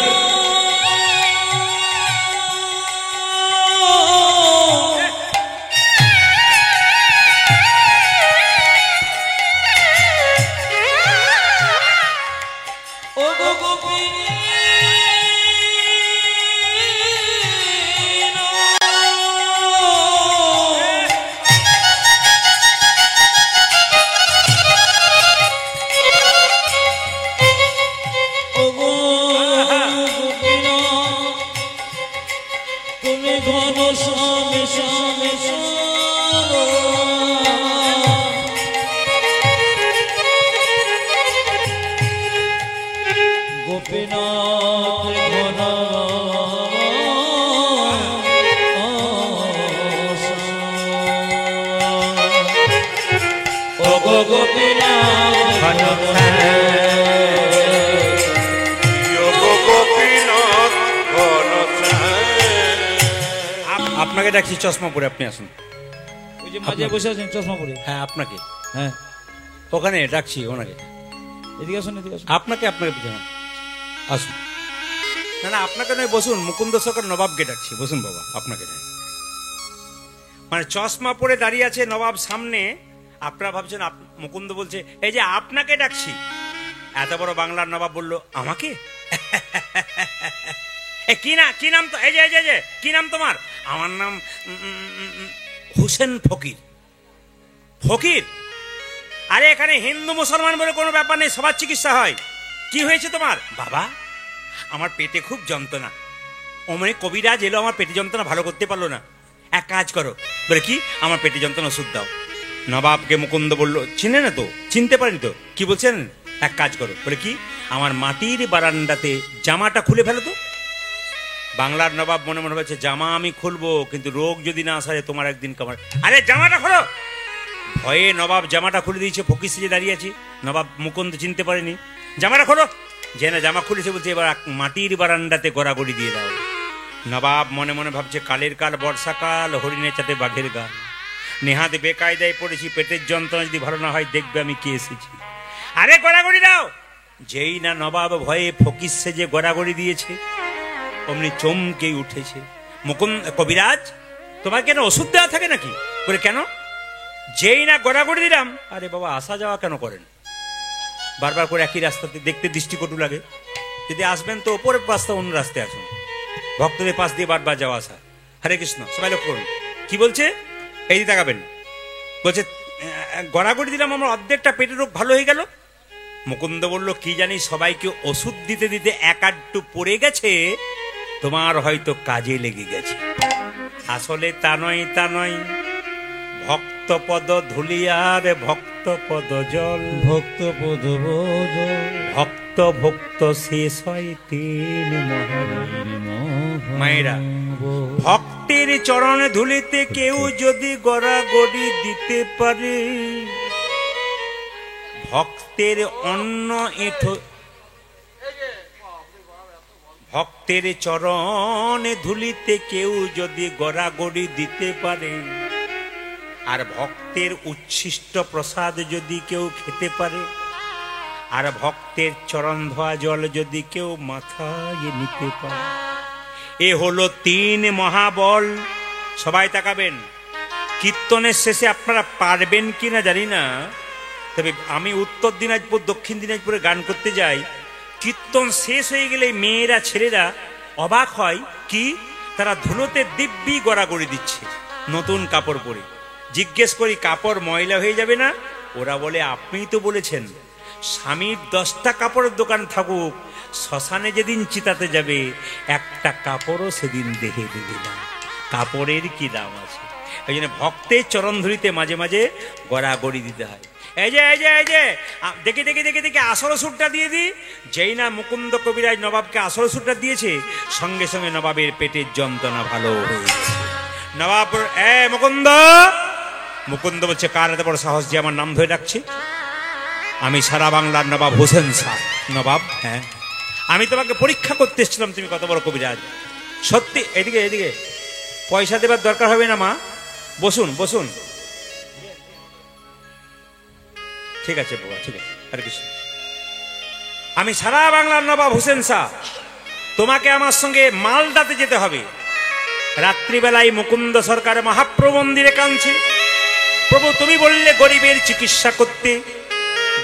আপনাকে ডাকছি, চশমা পরে আপনি আসুন। ওই যে মাঝে বসে আছেন চশমা পরে। হ্যাঁ আপনাকে, হ্যাঁ ওখানে ডাকছি ওনাকে। এদিকে আসুন, এদিকে আসুন। আপনাকে পিছনে আসুন। না আপনাকে নয়, বসুন। মুকুন্দ সরকার নবাবকে ডাকছি, বসুন বাবা। আপনাকে নয়, মানে চশমা পরে দাঁড়িয়ে আছে নবাব সামনে। আপনারা ভাবছেন মুকুন্দ বলছে, এই যে আপনাকে ডাকছি। এত বড় বাংলার নবাব বলল আমাকে? কি নাম তো? এই যে কি নাম তোমার? আমার নাম হুসেন ফকির। ফকির? আরে এখানে হিন্দু মুসলমান বলে কোনো ব্যাপার নেই, সবার চিকিৎসা হয়। কি হয়েছে তোমার? বাবা আমার পেটে খুব যন্ত্রণা। অমনি কবিরাজ এলো, আমার পেটে যন্ত্রণা ভালো করতে পারলো না। এক কাজ করো। বলে কি? আমার পেটে যন্ত্রণা ওষুধ দাও। নবাবকে মুকুন্দ বলল, চিনে না তো? চিনতে পারেনি তো? কি বলছেন? এক কাজ করো। বলে কি? আমার মাটির বারান্দাতে জামাটা খুলে ফেলো তো। বাংলার নবাব মনে মনে হচ্ছে, জামা আমি খুলবো, কিন্তু রোগ যদি না আসে তোমার একদিন কামার। আরে জামাটা খোলো। ভয়ে নবাব জামাটা খুলে দিয়েছে, ফকির সেজে দাঁড়িয়ে আছে। নবাব মুকুন্দ চিনতে পারেনি। জামাটা খোলো। যে না জামা খুলেছে, বলছে এবার মাটির বারান্দাতে গড়াগড়ি দিয়ে দাও। নবাব মনে মনে ভাবছে, কালের কাল বর্ষাকাল, হরিণের চাতে বাঘের গাল। নেহাত বেকায়দায় পড়েছি, পেটের যন্ত্রণা যদি ভালো না হয় দেখবে আমি কে এসেছি। আরে গড়াগড়ি দাও। যেই না নবাব ভয়ে ফকির সেজে গড়াগড়ি দিয়েছে, অমনি চমকে উঠেছে। কবিরাজ তোমার কেন ওষুধ দেওয়া থাকে নাকি? বলে কেন? যেই না গড়াগড়ি দিলাম, আরে বাবা আসা যাওয়া কেন করেন? বারবার করে একই রাস্তাতে দেখতে দৃষ্টিকটু লাগে। যদি আসবেন তো ওপরের রাস্তা, অন্য রাস্তায় আসুন। ভক্তদের পাশ দিয়ে বারবার যাওয়া আসা। হরে কৃষ্ণ, সবাই লক্ষ্য করুন। কি বলছে? এই দিকে তাকাবেন। বলছে গড়াগড়ি দিলাম, আমার অর্ধেকটা পেটের রোগ ভালো হয়ে গেল। মুকুন্দ বলল, কি জানি সবাইকে ওষুধ দিতে দিতে এক আধটু পড়ে গেছে, তোমার হয়তো কাজে লেগে গেছে। আসলে তা নয়। ভক্তপদ ধুলিয়ার ভক্তপদ জল, ভক্তপদ ভক্ত শেষ হয় 3 মায়েরা। ভক্তের চরণ ধুলিতে কেউ যদি গড়াগড়ি দিতে পারে, ভক্তের অন্ন এঁঠো, ভক্তের চরণে ধুলিতে কেউ যদি গড়াগড়ি দিতে পারে, আর ভক্তের উচ্ছিষ্ট প্রসাদ যদি কেউ খেতে পারে, আর ভক্তের চরণ ধোয়া জল যদি কেউ মাথায় নিতে পারে, এ হলো 3 মহাবল। সবাই তাকাবেন। কীর্তনের শেষে আপনারা পারবেন কিনা জানি না, তবে আমি উত্তর দিনাজপুর দক্ষিণ দিনাজপুরে গান করতে যাই। কীর্তন শেষ হয়ে গেলে মেয়েরা ছেলেরা অবাক হয়, কি তারা ধুলোতে দিব্যি গড়াগড়ি দিচ্ছে নতুন কাপড় পরে। জিজ্ঞেস করি, কাপড় ময়লা হয়ে যাবে না? ওরা বলে, আপনিই তো বলেছেন স্বামীর 10টা কাপড়ের দোকান থাকুক, শ্মশানে যেদিন চিতাতে যাবে একটা কাপড়ও সেদিন দেহে দেবে না। কাপড়ের কি দাম আছে? এই জন্য ভক্তের চরণ ধরিতে মাঝে মাঝে গড়াগড়ি দিতে হয়। এই যে দেখি আসল সুরটা দিয়ে দিই। যেই না মুকুন্দ কবিরাজ নবাবকে আসল সুরটা দিয়েছে, সঙ্গে সঙ্গে নবাবের পেটের যন্ত্রণা ভালো হয়ে গেছে। নবাব মুকুন্দ বলছে, কার এত বড় সাহস যে আমার নাম ধরে ডাকছে? আমি সারা বাংলার নবাব হোসেন শাহ। নবাব, হ্যাঁ, আমি তোমাকে পরীক্ষা করতে এসেছিলাম তুমি কত বড় কবিরাজ। সত্যি? এদিকে পয়সা দেবার দরকার হবে না মা, বসুন। ঠিক আছে বাবা, ঠিক আছে। আরে কৃষ্ণ, আমি সারা বাংলার নবাব হোসেন শাহ, তোমাকে আমার সঙ্গে মালদাতে যেতে হবে। রাত্রিবেলায় মুকুন্দ সরকার মহাপ্রভু মন্দিরে কাঁদছে। প্রভু, তুমি বললে গরিবের চিকিৎসা করতে,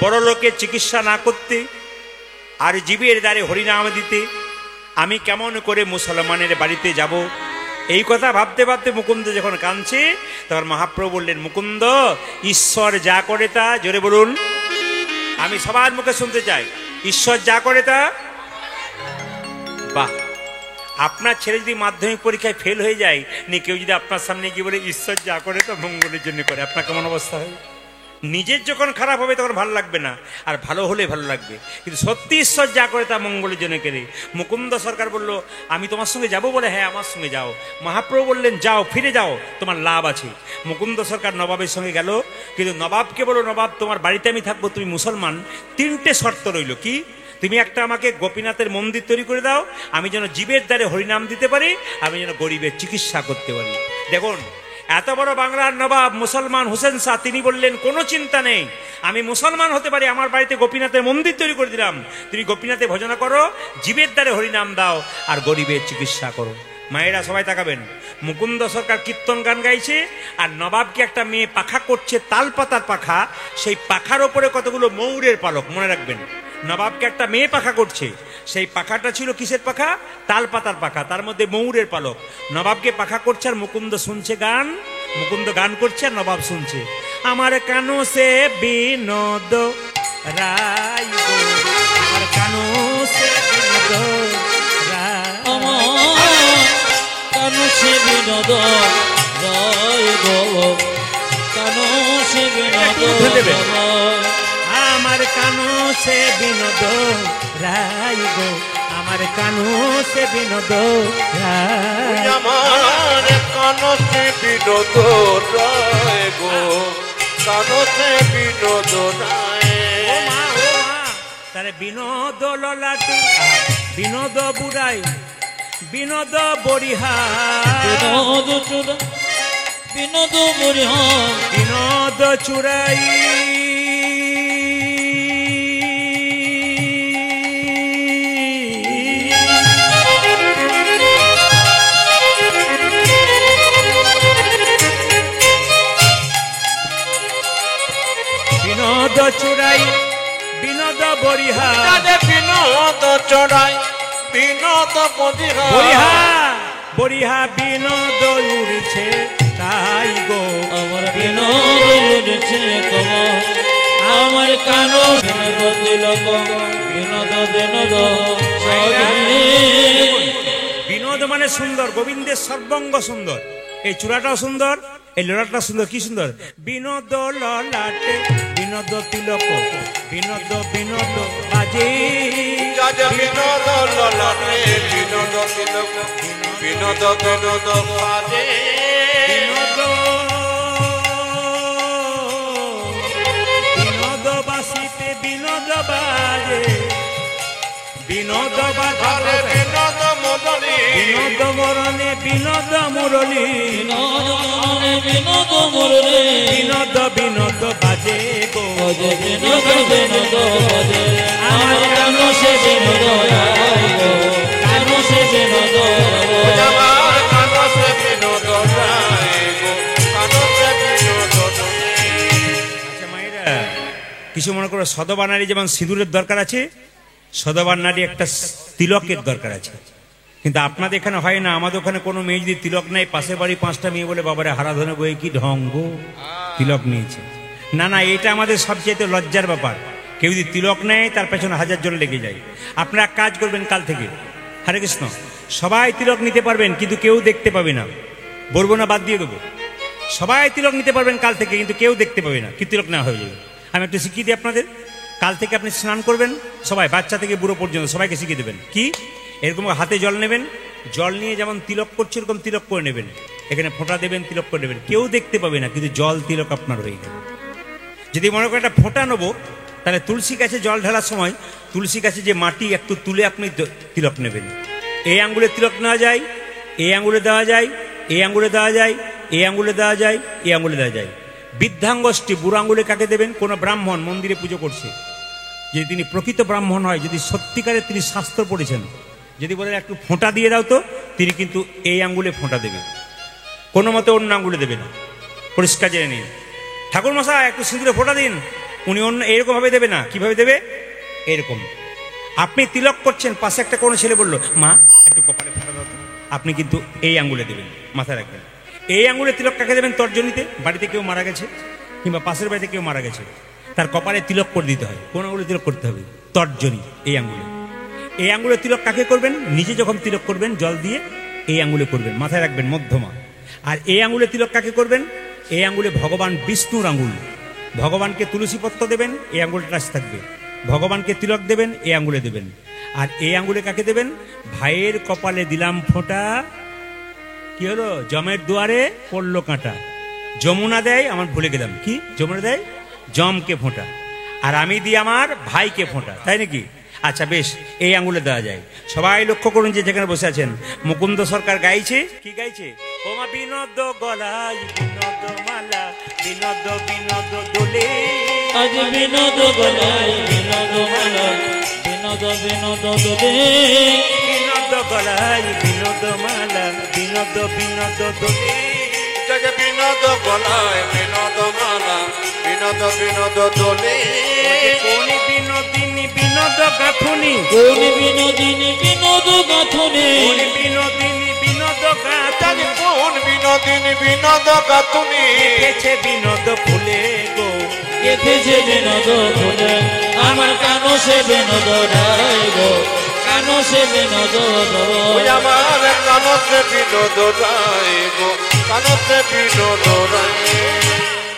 বড় লোকের চিকিৎসা না করতে, আর জীবের দ্বারে হরিনাম দিতে। আমি কেমন করে মুসলমানের বাড়িতে যাব? এই কথা ভাবতে ভাবতে মুকুন্দ যখন কাঁদছে, তখন মহাপ্রভু বললেন, মুকুন্দ, ঈশ্বর যা করে তা, জোরে বলুন, আমি সবার মুখে শুনতে চাই, ঈশ্বর যা করে তা। বাহ! আপনার ছেলে যদি মাধ্যমিক পরীক্ষায় ফেল হয়ে যায়, কেউ যদি আপনার সামনে গিয়ে বলে ঈশ্বর যা করে তা মঙ্গলের জন্য করে, আপনার কেমন অবস্থা হয়? নিজের যখন খারাপ হবে তখন ভালো লাগবে না, আর ভালো হলে ভালো লাগবে। কিন্তু সত্যি ঈশ্বর যা করে তা মঙ্গলের জন্য করে। মুকুন্দ সরকার বলল, আমি তোমার সঙ্গে যাবো? বলে, হ্যাঁ, আমার সঙ্গে যাও। মহাপ্রভু বললেন, যাও, ফিরে যাও, তোমার লাভ আছে। মুকুন্দ সরকার নবাবের সঙ্গে গেল, কিন্তু নবাবকে বলো, নবাব, তোমার বাড়িতে আমি থাকবো, তুমি মুসলমান, 3টে শর্ত রইল। কি? তুমি একটা আমাকে গোপীনাথের মন্দির তৈরি করে দাও, আমি যেন জীবের দ্বারে হরিনাম দিতে পারি, আমি যেন গরিবের চিকিৎসা করতে পারি। দেখুন, এত বড় বাংলার নবাব মুসলমান হোসেন শাহ, তিনি বললেন, কোনো চিন্তা নেই, আমি মুসলমান হতে পারি, আমার বাড়িতে গোপীনাথের মন্দির তৈরি করে দিলাম, তুমি গোপীনাথে ভজনা করো, জীবের দ্বারে হরিনাম দাও, আর গরিবের চিকিৎসা করো। মায়েরা সবাই তাকাবেন, মুকুন্দ সরকার কীর্তন গান গাইছে, আর নবাবকে একটা মেয়ে পাখা করছে, তাল পাতার পাখা, সেই পাখার ওপরে কতগুলো ময়ূরের পালক। মনে রাখবেন, নবাবকে একটা মেয়ে পাখা করছে, সেই পাখাটা ছিল কিসের পাখা? তাল পাতার পাখা, তার মধ্যে ময়ূরের পালক। নবাবকে পাখা করছে আর মুকুন্দ শুনছে গান। মুকুন্দ গান করছে আর নবাব শুনছে। আমার কানো সে বিনোদ রায় গো, আমার কানো সে বিনোদ রায়, আমার কানো সে বিনোদ রায় গো, কানো সে বিনোদ রায়, আমার কানো সে বিনোদ রায় গো, আমার কানো সে বিনোদ রায়, আমার কানো সে বিনোদ রায় গো, কানো সে বিনোদ রায়। ও মা, তারে বিনোদ ললাটু, বিনোদ বুড়াই, বিনোদ বরিহা, বিনোদ চূড়া, বিনোদ বরিহা, বিনোদ চুরাই, বিনোদ চুরাই, বিনোদ বরিহা, বিনোদ চড়াই, বিনোদ বরিহা, বরিহা বরিহা, বিনোদ উড়ছে তাই গো, আমার বিনোদ উড়ছে কমল, আমার কানো বিনোদ তিলক, বিনোদ বিনোদ বিনোদ মানে সুন্দর, গোবিন্দের সর্বঙ্গ সুন্দর, এই চূড়াটাও সুন্দর, এই ললাটটা সুন্দর। কি সুন্দর! বিনোদ ললাটে, বিনোদ তিলক, বিনোদ বিনোদ বাজে, বিনোদ ললাটে, বিনোদ তিলক, বিনোদ বিনোদ বাজে, বিনোদ বিনোদ বাসিতে বিনোদ বাজে, বিনোদ বাজে, বিনোদ মুরলি, বিনোদ মরণে বিনোদ মুরলি, বিনোদ মুরলি, বিনোদ বিনোদ বাজে গো, বিনোদ বিনোদ বাজে, আমার কানো সে বিনোদ রায় গো, কানো সে বিনোদ রায়, আমার কানো সে বিনোদ রায় গো, কানো সে বিনোদ রায়। আচ্ছা মায়েরা, কিছু মনে করো, সদবা নারী যেমন সিঁদুরের দরকার আছে, সদবা নারী একটা তিলকের দরকার আছে। কিন্তু আপনাদের এখানে হয় না। আমাদের ওখানে কোনো মেয়ে যদি তিলক নেয়, পাশে বাড়ি 5টা মেয়ে বলে, বাবারে হারাধনে বই কি ঢঙ্গ, তিলক নিয়েছে। না না, এটা আমাদের সবচেয়ে লজ্জার ব্যাপার। কেউ যদি তিলক নেয় তার পেছনে 1000 জন লেগে যায়। আপনারা কাজ করবেন কাল থেকে, হরে কৃষ্ণ, সবাই তিলক নিতে পারবেন কিন্তু কেউ দেখতে পাবে না, বলবো না বাদ দিয়ে দেবো। সবাই তিলক নিতে পারবেন কাল থেকে কিন্তু কেউ দেখতে পাবে না, কি তিলক নেওয়া হয়ে যাবে। আমি একটু শিখিয়ে দিই আপনাদের। কাল থেকে আপনি স্নান করবেন, সবাই বাচ্চা থেকে বুড়ো পর্যন্ত সবাইকে শিখিয়ে দেবেন। কি এরকম হাতে জল নেবেন, জল নিয়ে যেমন তিলক করছে এরকম তিলক করে নেবেন, এখানে ফোঁটা দেবেন, তিলক করে নেবেন, কেউ দেখতে পাবে না কিন্তু জল তিলক আপনার হয়ে গেল। যদি মনে করেন একটা ফোঁটা নেবো, তাহলে তুলসী গাছে জল ঢালার সময় তুলসী গাছে যে মাটি একটু তুলে আপনি তিলক নেবেন। এই আঙ্গুলে তিলক নেওয়া যায়, এই আঙ্গুলে দেওয়া যায়, এই আঙ্গুলে দেওয়া যায়, এই আঙ্গুলে দেওয়া যায়, এই আঙ্গুলে দেওয়া যায়। বৃদ্ধাঙ্গষ্টি বুড়ো আঙ্গুলে কাকে দেবেন? কোনো ব্রাহ্মণ মন্দিরে পুজো করছে, যদি তিনি প্রকৃত ব্রাহ্মণ হয়, যদি সত্যিকারে তিনি শাস্ত্র পড়েছেন, যদি বলেন একটু ফোঁটা দিয়ে দাও তো, তিনি কিন্তু এই আঙ্গুলে ফোঁটা দেবে, কোনো মতে অন্য আঙ্গুলে দেবে না। পরিষ্কার জেনে নিন। ঠাকুর মশাই একটু সিঁদুরে ফোঁটা দিন, উনি অন্য এরকম ভাবে দেবে না। কিভাবে দেবে? এরকম। আপনি তিলক করছেন, পাশে একটা কোনো ছেলে বললো মা একটু কপালে ফোঁটা দাও, আপনি কিন্তু এই আঙ্গুলে দেবেন, মাথায় রাখবেন। এই আঙ্গুলে তিলক কাকে দেবেন? তর্জনীতে। বাড়িতে কেউ মারা গেছে কিংবা পাশের বাড়িতে কেউ মারা গেছে, তার কপালে তিলক করে দিতে হয়। কোন আঙ্গুলে তিলক করতে হবে? তর্জনী, এই আঙ্গুলে। এই আঙ্গুলে তিলক কাকে করবেন? নিজে যখন তিলক করবেন জল দিয়ে এই আঙ্গুলে করবেন, মাথায় রাখবেন মধ্যমা। আর এই আঙ্গুলে তিলক কাকে করবেন? এই আঙ্গুলে ভগবান বিষ্ণুর আঙ্গুল, ভগবানকে তুলসী পত্র দেবেন, এই আঙ্গুলটা টাচ থাকবে। ভগবানকে তিলক দেবেন, এই আঙ্গুলে দেবেন। আর এই আঙ্গুলে কাকে দেবেন? ভাইয়ের কপালে দিলাম ফোঁটা, কি হলো? জমের দুয়ারে পড়লো কাঁটা। যমুনা দেয়, আমার ভুলে গেলাম, কি যমুনা দেয়? জমকে ফোঁটা। আর আমি দিই আমার ভাইকে ফোঁটা, তাই নাকি? আচ্ছা বেশ, এই আঙ্গুলে দেওয়া যায়। সবাই লক্ষ্য করুন যে যেখানে বসে আছেন, মুকুন্দ সরকার গাইছে, কি গাইছে? ওমা বিনোদ গলায় বিনোদ মালা, বিনোদ বিনোদ দোলে, আজ বিনোদ গলায় বিনোদ মালা, বিনোদ বিনোদ দোলে, বিনোদ গলায় বিনোদ মালা, বিনোদ বিনোদ দোলে, জয় বিনোদ গলায় বিনোদ মালা, বিনোদ বিনোদ দোলে। কোন বিনোদিনী বিনোদ গাথুনি, কোন বিনোদিনী বিনোদ গাথনে, কোন বিনোদিনী বিনোদ গাথুনি, কোন বিনোদিনী বিনোদ গাতুনি, লিখেছে বিনোদ ফুলে গো, এসেছে বিনোদ ফুলে, আমার কানো সে বিনোদ রায় গো, কানো সে বিনোদ ওই আমার কানতে বিনোদ রায় গো, কানতে বিনোদ রায়।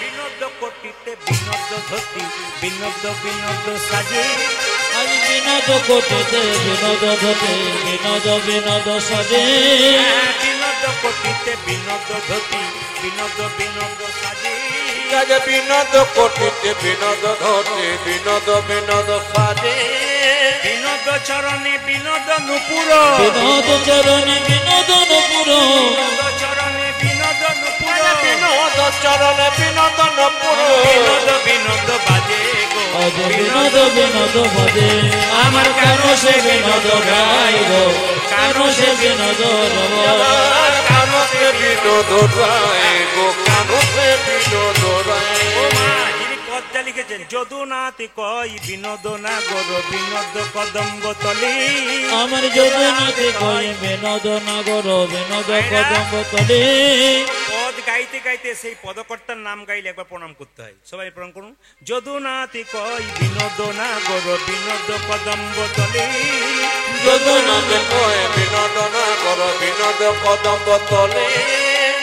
বিনোদ কোটিতে বিনোদ ধতি, বিনোদ বিনোদ সাজে, আজ বিনোদ কোটিতে বিনোদ ধতে, বিনোদ বিনোদ সাজে, বিনোদ কোটিতে বিনোদ ধতি, বিনোদ বিনোদ সাজে, জয় বিনোদ কোটিতে বিনোদ ধতে, বিনোদ বিনোদ সাজে। বিনোদ চরণে বিনোদ নুপুর, বিনোদ চরণে বিনোদ নুপুর, বিনোদ চরণে বিনোদ নুপুর, বিনোদ চরণে বিনোদ নপুর, বিনোদ বিনোদ বাজে গো, আজ বিনোদ বিনোদ বাজে, আমার কানো সে বিনোদ রায় গো, কানো সে বিনোদ রায়, কানতে বিনোদ রায় গো, কানতে বিনোদ রায়। ও মা, যিনি পদ্মা লিখেছেন, যদুনাথ কই বিনোদ না গর, বিনোদ কদম্ব তলে, আমার যদুনাথে কয় বিনোদ নাগর, বিনোদ কদম্ব তলে। পদ গাইতে গাইতে সেই পদকর্তার নাম গাইলে একবার প্রণাম করতে হয়। সবাই প্রণাম করুন। যদুনাথ কই বিনোদ না গর, বিনোদ কদম্ব তলে, যদুনাথে কয় বিনোদ না কর, বিনোদ কদম্ব তলে।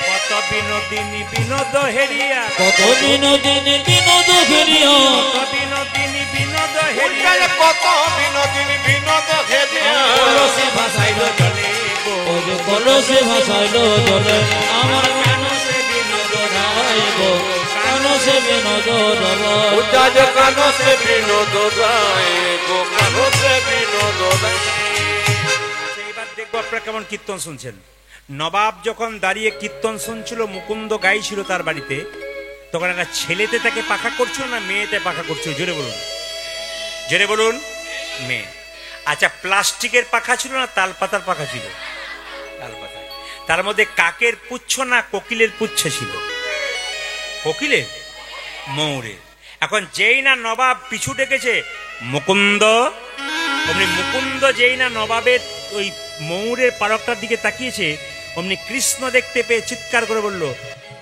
কত বিনোদিনী বিনোদ হেরিয়া, কত বিনোদিনী বিনোদ ফেরিয়া, কত বিনোদিনী বিনোদ হেরিয়া, উল্টালে কত বিনোদিনী বিনোদ হেরিয়া। কলসি ভাসাইল জলে গো, ও যে কলসে ভাসাইল জলে, আমার কানো সে বিনোদ রায় গো, কানো সে বিনোদ রায়। উল্টাজ কানতে বিনোদ রায় গো, কানতে বিনোদ রায়। এইবার দেখবো আপনারা কেমন কীর্তন শুনছেন। নবাব যখন দাঁড়িয়ে কীর্তন শুনছিল, মুকুন্দ গাইছিল তার বাড়িতে, তখন একটা ছেলেতে তাকে পাখা করছিল না মেয়েতে পাখা করছিল? জোরে বলুন, জোরে বলুন। মেয়ে। আচ্ছা, প্লাস্টিকের পাখা ছিল না তাল পাতার পাখা ছিল? তাল পাতা। তার মধ্যে কাকের পুচ্ছ না কোকিলের পুচ্ছ ছিল? কোকিলের, ময়ূরের। এখন যেই না নবাব পিছু ডেকেছে মুকুন্দ, অমনি মুকুন্দ যেই না নবাবের ওই ময়ূরের পালকটার দিকে তাকিয়েছে, অমনি কৃষ্ণ দেখতে পেয়ে চিৎকার করে বলল,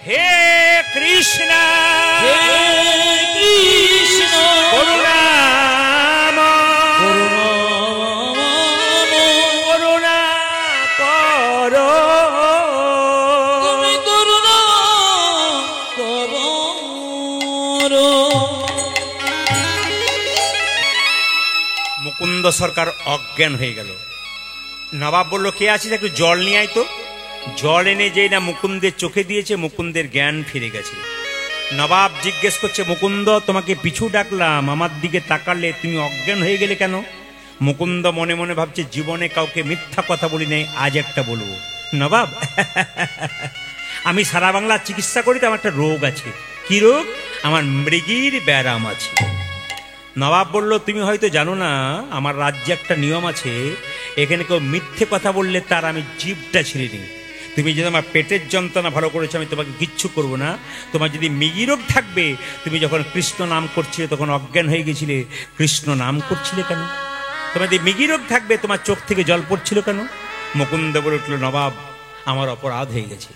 হে কৃষ্ণ হে কৃষ্ণ করুণা মুকুন্দ সরকার অজ্ঞান হয়ে গেল। নবাব বলল, কে আছিস, একটু জল নিয়ে আয় তো। জল এনে যেই না মুকুন্দের চোখে দিয়েছে, মুকুন্দের জ্ঞান ফিরে গেছে। নবাব জিজ্ঞেস করছে, মুকুন্দ তোমাকে পিছু ডাকলাম, আমার দিকে তাকালে, তুমি অজ্ঞান হয়ে গেলে কেন? মুকুন্দ মনে মনে ভাবছে, জীবনে কাউকে মিথ্যা কথা বলি নাই, আজ একটা বলবো। নবাব, আমি সারা বাংলা চিকিৎসা করি, তো আমার একটা রোগ আছে। কি রোগ? আমার মৃগীর ব্যারাম আছে। নবাব বলল, তুমি হয়তো জানো না, আমার রাজ্যে একটা নিয়ম আছে, এখানে কেউ মিথ্যে কথা বললে তার আমি জিভটা ছিঁড়ে নিই। তুমি যদি আমার পেটের যন্ত্রণা ভালো করেছো, আমি তোমাকে কিচ্ছু করবো না। তোমার যদি মৃগী রোগ থাকবে, তুমি যখন কৃষ্ণ নাম করছিলে তখন অজ্ঞান হয়ে গেছিলে, কৃষ্ণ নাম করছিলে কেন? তোমার যদি মৃগী রোগ থাকবে, তোমার চোখ থেকে জল পড়ছিল কেন? মুকুন্দ বলে উঠল, নবাব আমার অপরাধ হয়ে গেছে।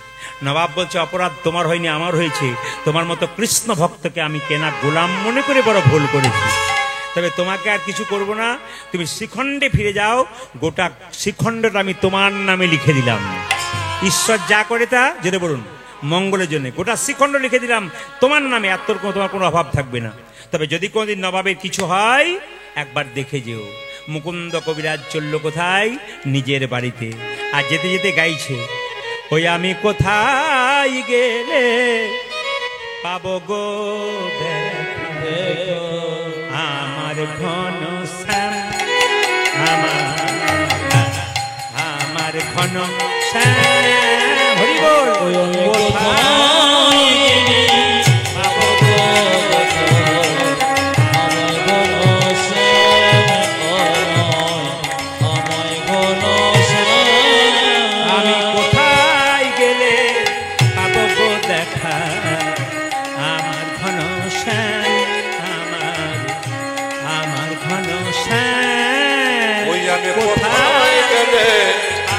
নবাব বলছে, অপরাধ তোমার হয়নি, আমার হয়েছে। তোমার মতো কৃষ্ণ ভক্তকে আমি কেনা গোলাম মনে করে বড় ভুল করেছি। তবে তোমাকে আর কিছু করব না, তুমি শ্রীখণ্ডে ফিরে যাও, গোটা শ্রীখণ্ডটা আমি তোমার নামে লিখে দিলাম। ঈশ্বর যা করে তা যেটা বলুন মঙ্গলের জন্য, গোটা শ্রীখণ্ড লিখে দিলাম তোমার নামে, আর তোমার কোনো অভাব থাকবে না। তবে যদি কোনোদিন নবাবের কিছু হয়, একবার দেখে যেও। মুকুন্দ কবিরাজ চলল কোথায়? নিজের বাড়িতে। আর যেতে যেতে গাইছে, ওই আমি কোথায় গেলে পাবো গো আমার ঘন শ্যাম, আমার ঘন শ্যাম। হরি বল। আমি কোথায় গেলে পাবো গো দেখা আমার ঘন শ্যাম, আমার ঘন শ্যাম। ওই আমি কোথায় গেলে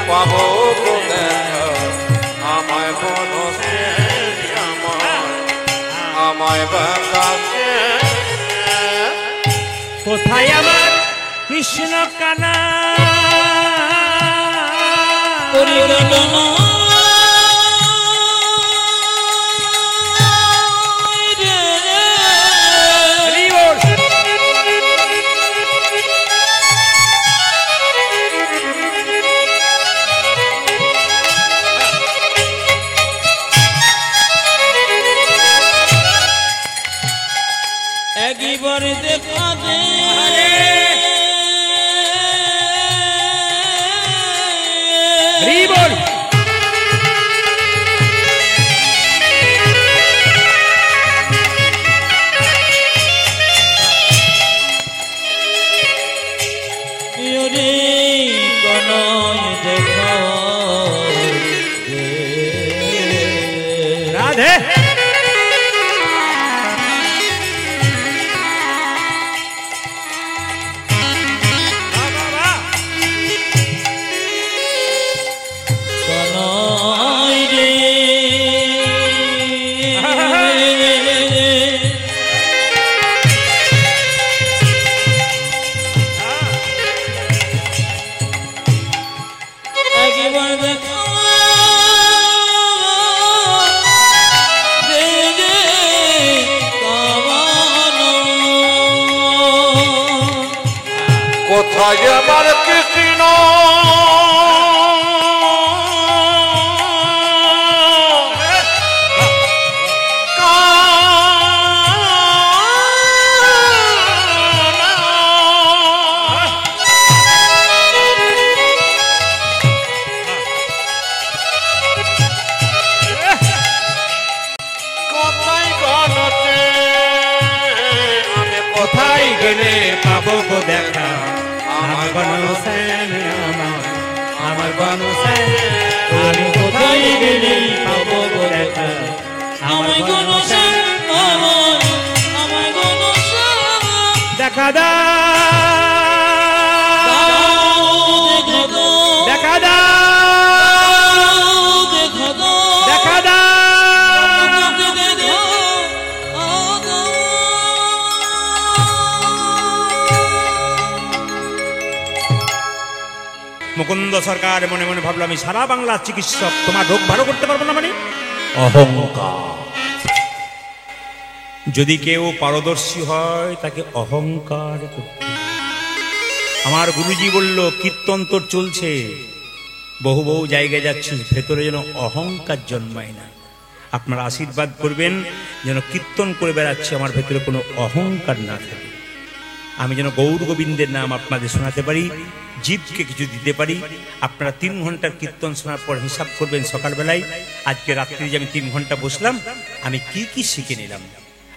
পাবো গো দেখা আমায় বনসে, আমায় বাঁকাছে। কোথায় আমার কৃষ্ণ কানা? একবার দেখা দে বল। রাধে কোথায় আমার কৃষ্ণ কোথায় গেলে পাবো গো দেখা আমার ঘন শ্যাম, আমার ঘন শ্যাম। আমি কোথায় গেলে পাবো গো দেখা আমার ঘন শ্যাম, আমার ঘন শ্যাম। দেখা দাও, দেখা দাও, দেখা দাও। মুকুন্দ সরকার মনে মনে ভাবলো, আমি সারা বাংলার চিকিৎসক, তোমার রোগ ভালো করতে পারবো না মানে? অহংকার। যদি কেউ পারদর্শী হয় তাকে অহংকার করতে। আমার গুরুজি বলল কীর্তন তোর চলছে, বহু বহু জায়গায় যাচ্ছিস, ভেতরে যেন অহংকার জন্মায় না। আপনারা আশীর্বাদ করবেন যেন কীর্তন করে বেড়াচ্ছে আমার ভেতরে কোনো অহংকার না থাকে, আমি যেন গৌর গোবিন্দের নাম আপনাদের শোনাতে পারি, জীবকে কিছু দিতে পারি। আপনারা 3 ঘন্টার কীর্তন শোনার পর হিসাব করবেন সকালবেলায়, আজকে রাত্রি যে আমি 3 ঘন্টা বসলাম আমি কি কি শিখে নিলাম।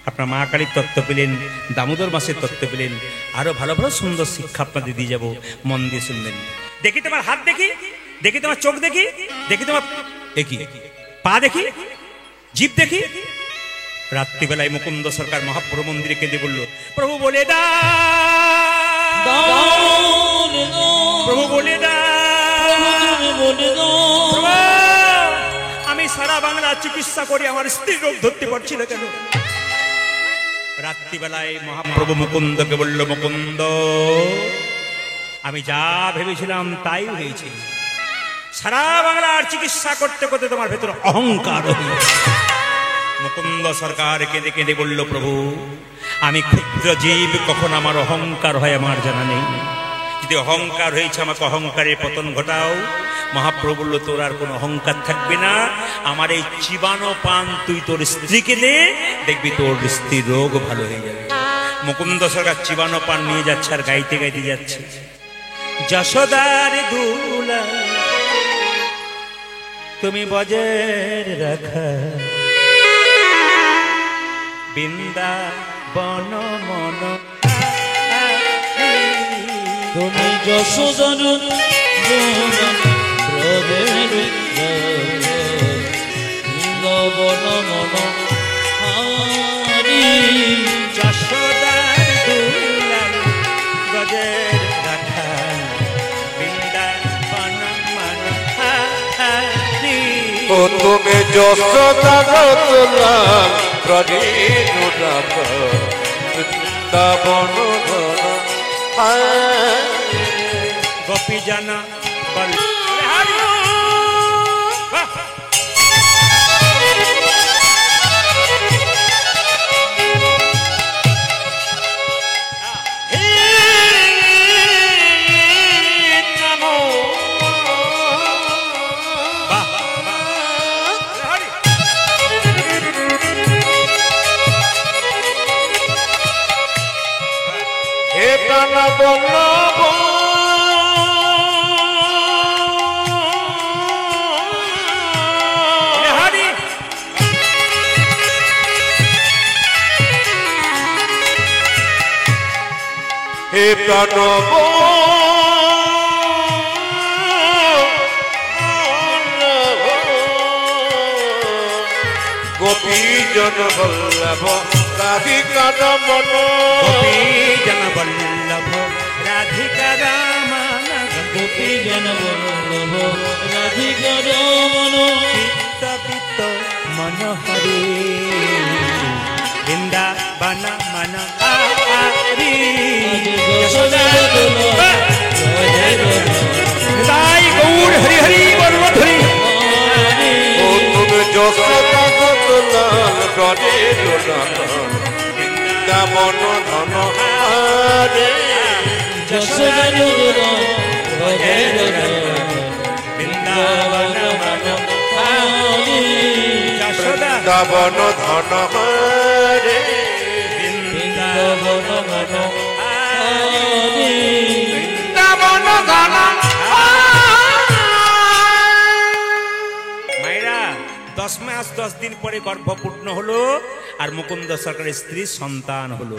আপনার মা কালীর তত্ত্ব পেলেন, দামোদর মাসের তত্ত্ব পেলেন, আরো ভালো ভালো সুন্দর শিক্ষা আপনাদের দিয়ে যাবো, মন দিয়ে শুনবেন। দেখি তোমার হাত, দেখি দেখি তোমার চোখ, দেখি দেখি তোমার দেখি পা, দেখি জিভ, দেখি। রাত্রিবেলায় মুকুন্দ সরকার মহাপ্রভু মন্দিরে কেঁদে বলল, প্রভু বলে দা, প্রভু বলে দা, আমি সারা বাংলা চিকিৎসা করি, আমার স্ত্রীর রোগ ধরতে পারছি না কেন। রাত্রিবেলায় মহাপ্রভু মুকুন্দকে বলল, মুকুন্দ আমি যা ভেবেছিলাম তাই হয়েছে, সারা বাংলার চিকিৎসা করতে করতে তোমার ভেতরে অহংকার হয়েছে। মুকুন্দ সরকার কেঁদে কেঁদে বলল, প্রভু আমি ক্ষুদ্র জীব, কখন আমার অহংকার হয় আমার জানা নেই, যদি অহংকার হয়েছে আমাকে অহংকারের পতন ঘটাও। মহাপ্রভু বলল, তোর আর কোনো অহংকার থাকবে না, আমার এই চিবানো পান তুই তোর স্ত্রীকে দে, দেখবি তোর স্ত্রীর রোগ ভালো হয়ে যাবে। মুকুন্দ সরকার চিবানো পান নিয়ে যাচ্ছে আর গাইতে গাইতে যাচ্ছে, যশোদার দুলা তুমি বজের রাখা, বৃন্দাবন মন তুমি যশোদার বৃন্দাবন মন হারি, যশোদার দুলাল গজের রাখা, বৃন্দাবন মন হারি। ও তুমি যশোদার দুলাল ব্রজের রাখা, বৃন্দাবন ধন হারি। গোপী জানা বল হে প্রণব গোপী জন বল্লভ রাধিকা রমন, গোপী জন বল্লভ রাধিকা রমন, গোপী জন বল্লভ রাধিকা রমন, চিত্ত বিত্ত মন হরে, বৃন্দাবন মন হারি। তাই গৌর হরি হরি বর্মধরি, ও তুমি যশোদা দুলাল ব্রজের রাখা, বৃন্দাবন ধন হারে। যশোদা দুলাল ব্রজের রাখা, বৃন্দাবন মন হারি। যশোদা বৃন্দাবন ধন হারে, বৃন্দাবন মন হারি। বৃন্দাবন ধন মায়েরা 10 মাস 10 দিন পরে গর্ভপূর্ণ হলো আর মুকুন্দ সরকারের স্ত্রী সন্তান হলো।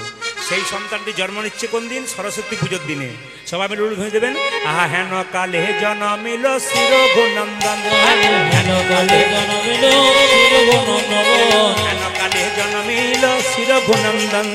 সেই সন্তানটি জন্ম নিচ্ছে কোন দিন? সরস্বতী পুজোর দিনে। সবাই মিলে উলু ধরে দেবেন, আহা হেন কালে জনমিল শিরঘুনন্দন, হেন কালে জনমিল শিরঘুনন্দন, হেন কালে জনমিল শিরঘুনন্দন,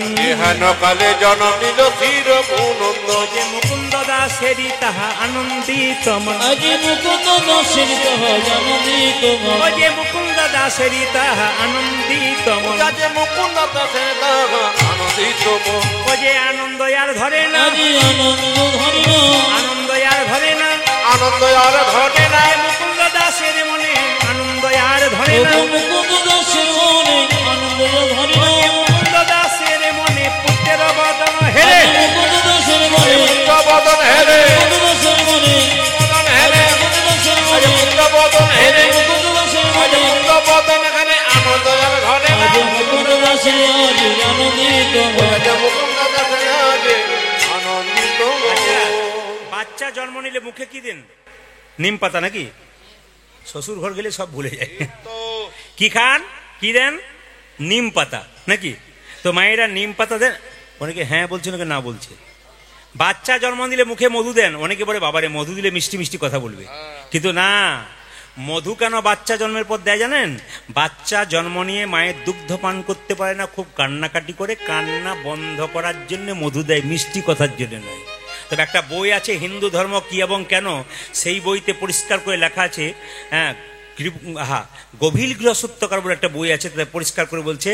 হেন কালে জনমিল শিরঘুনন্দন। যে মুকুন্দ দাসেরি তাহা আনন্দিত মন, আজি মুকুন্দ দাসের তাহা আনন্দিত মন, ও যে মুকুন্দ দাসেরি তাহা আনন্দিত মন, যে মুকুন্দ দাসের তাহা আনন্দিত মন। ও যে আনন্দ আর ধরে না, আজি আনন্দ ধরে না, আনন্দ আর ধরে না, আনন্দ আর ধরে না। মুকুন্দ দাসের মনে আনন্দ আর ধরে না, মুকুন্দ দাসের মনে আনন্দ ধরে না, মুকুন্দ দাসের মনে পুত্রের বদন হেরে, মুকুন্দ দাসের মনে বদন হেরে মুখে কি দেন? নিম পাতা নাকি? শ্বশুর ঘর গেলে সব ভুলে যায়। তো কি খান? কি দেন? নিম পাতা নাকি? তো মায়েরা নিম পাতা দেন, অনেকে হ্যাঁ বলছে, নাকি না বলছে। বাচ্চা জন্ম দিলে মুখে মধু দেন, অনেকে বলে বাবারে মধু দিলে মিষ্টি মিষ্টি কথা বলবে, কিন্তু না। মধু কেন বাচ্চা জন্মের পর দেয় জানেন? বাচ্চা জন্ম নিয়ে মায়ের দুগ্ধ পান করতে পারে না, খুব কান্নাকাটি করে, কান্না বন্ধ করার জন্য মধু দেয়, মিষ্টি কথার জন্য নয়। তবে একটা বই আছে হিন্দু ধর্ম কি এবং কেন, সেই বইতে পরিষ্কার করে লেখা আছে, হ্যাঁ, গভীর গৃহসূত্রকার বলে একটা বই আছে, তাতে পরিষ্কার করে বলছে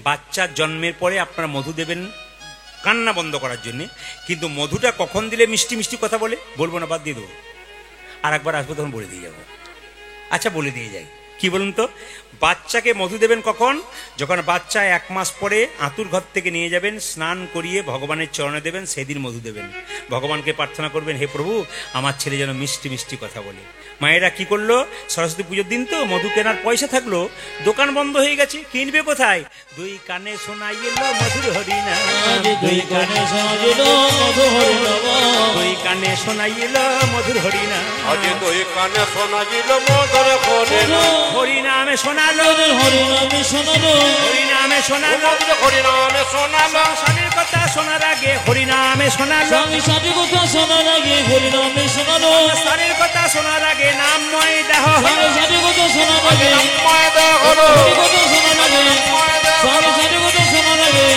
বাচ্চার জন্মের পরে আপনারা মধু দেবেন কান্না বন্ধ করার জন্য। কিন্তু মধুটা কখন দিলে মিষ্টি মিষ্টি কথা বলে বলবো না, বাদ দিয়ে দেবো। আর একবার আসবো তখন বলে দিয়ে যাবো। আচ্ছা বলে দিয়ে যাই, কি বলুন তো? বাচ্চাকে মধু দেবেন কখন? যখন বাচ্চা 1 মাস পরে আঁতুর ঘর থেকে নিয়ে যাবেন, স্নান করিয়ে ভগবানের চরণে দেবেন, সেদিন মধু দেবেন। ভগবানকে প্রার্থনা করবেন, হে প্রভু আমার ছেলে যেন মিষ্টি মিষ্টি কথা বলে। মায়েরা কি করলো? সরস্বতী পুজোর দিন তো মধু কেনার পয়সা থাকলো, দোকান বন্ধ হয়ে গেছে, কিনবে কোথায়? দুই কানে শোনাই এলো মধুর হরিনা, দুই কানে শোনাইল মধুর হরিনাম, দুই কানে শোনাই এলো মধুর হরিনা, আজ দুই কানে শোনাইল মধুর হরিনাম, হরিনামে শোনালো, হরিনামে শোনালো, হরিনামে শোনালো, মধুর হরিনামে শোনালো, স্বামীর কথা শোনার আগে হরিনামে শোনালো, স্বামী স্বামী কথা শোনার আগে হরিনামে শোনালো, স্বামীর কথা শোনার আগে নামময় দেহ, স্বামী স্বামী কথা শোনার আগে নামময় দেহ হলো, হরি কথা শোনার আগে, স্বামী স্বামী কথা শোনার আগে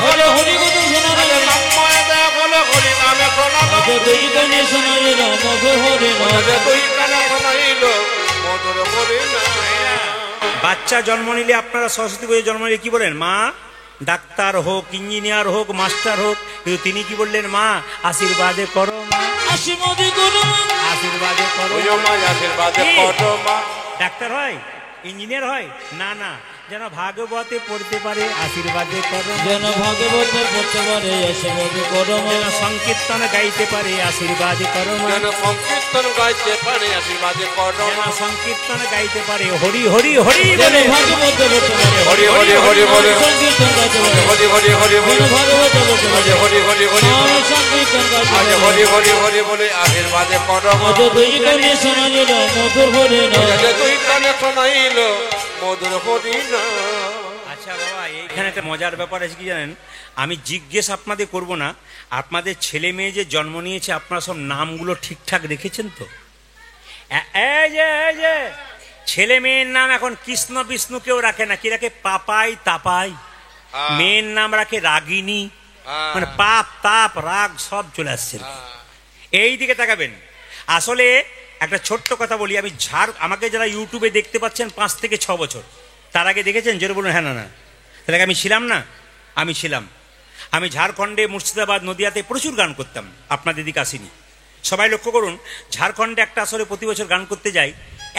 হরি হরি কথা শোনার আগে, নামময় দেহ হলো, হরিনামে শোনালো, আজ দুই কানে শোনাইল মধুর হরিনাম। আজ দুই কানে শোনাইল মধুর হরিনাম। বাচ্চা জন্ম নিলে আপনারা সরস্বতী পুজো জন্ম নিলে কি বলেন? মা ডাক্তার হোক, ইঞ্জিনিয়ার হোক, মাস্টার হোক, কিন্তু তিনি কি বললেন? মা আশীর্বাদে করো, মা আশীর্বাদে করো, আশীর্বাদে করো। ওই মা আশীর্বাদে কি? করো মা। ডাক্তার হয়, ইঞ্জিনিয়ার হয় না, না, যেন ভাগবতে পড়তে পারে, আশীর্বাদে করো, যেন ভাগবত পড়তে পারে, আশীর্বাদ করো মা। যেন সংকীর্তন গাইতে পারে, আশীর্বাদ করো, মা যেন সংকীর্তন গাইতে পারে, আশীর্বাদে করো যেন মা। সংকীর্তন গাইতে পারে, হরি হরি হরি যেন বলে, ভাগবত পড়তে পারে, হরি হরি হরি বলে, সংকীর্তন গাইতে পারে, হরি হরি হরি যেন বলে, ভাগবত পড়তে আজ পারে, হরি হরি হরি আর বলে, সংকীর্তন গাইতে আজ পারে। হরি হরি হরি বলে, আশীর্বাদে করো মা। আজ দুই কানে শোনাইল মধুর হরিনাম। আজ দুই কানে শোনাইল মধুর হরিনাম। আচ্ছা বাবা, এইখানে একটা মজার ব্যাপার আছে কি জানেন? আমি জিজ্ঞেস আপনাদের করব না, আপনাদের ছেলে মেয়ে যে জন্ম নিয়েছে আপনারা সব নামগুলো ঠিকঠাক রেখেছেন তো? এই যে ছেলে মেয়ের নাম এখন কৃষ্ণ বিষ্ণু কেউ রাখে না, কি রাখে? পাপাই তাপাই। মেয়ের নাম রাখে রাগিনী, মানে পাপ তাপ রাগ সব চলে আসছে। এই দিকে তাকাবেন। আসলে একটা ছোট্ট কথা বলি, আমি আমাকে যারা ইউটিউবে দেখতে পাচ্ছেন 5 থেকে 6 বছর, তার আগে দেখেছেন? জোরে বলুন হ্যাঁ না না। তাহলে আমি ছিলাম না? আমি ছিলাম। আমি ঝাড়খণ্ডে, মুর্শিদাবাদ, নদিয়াতে প্রচুর গান করতাম, আপনাদের দিকে আসিনি। সবাই লক্ষ্য করুন, ঝাড়খণ্ডে একটা আসরে প্রতি বছর গান করতে যাই,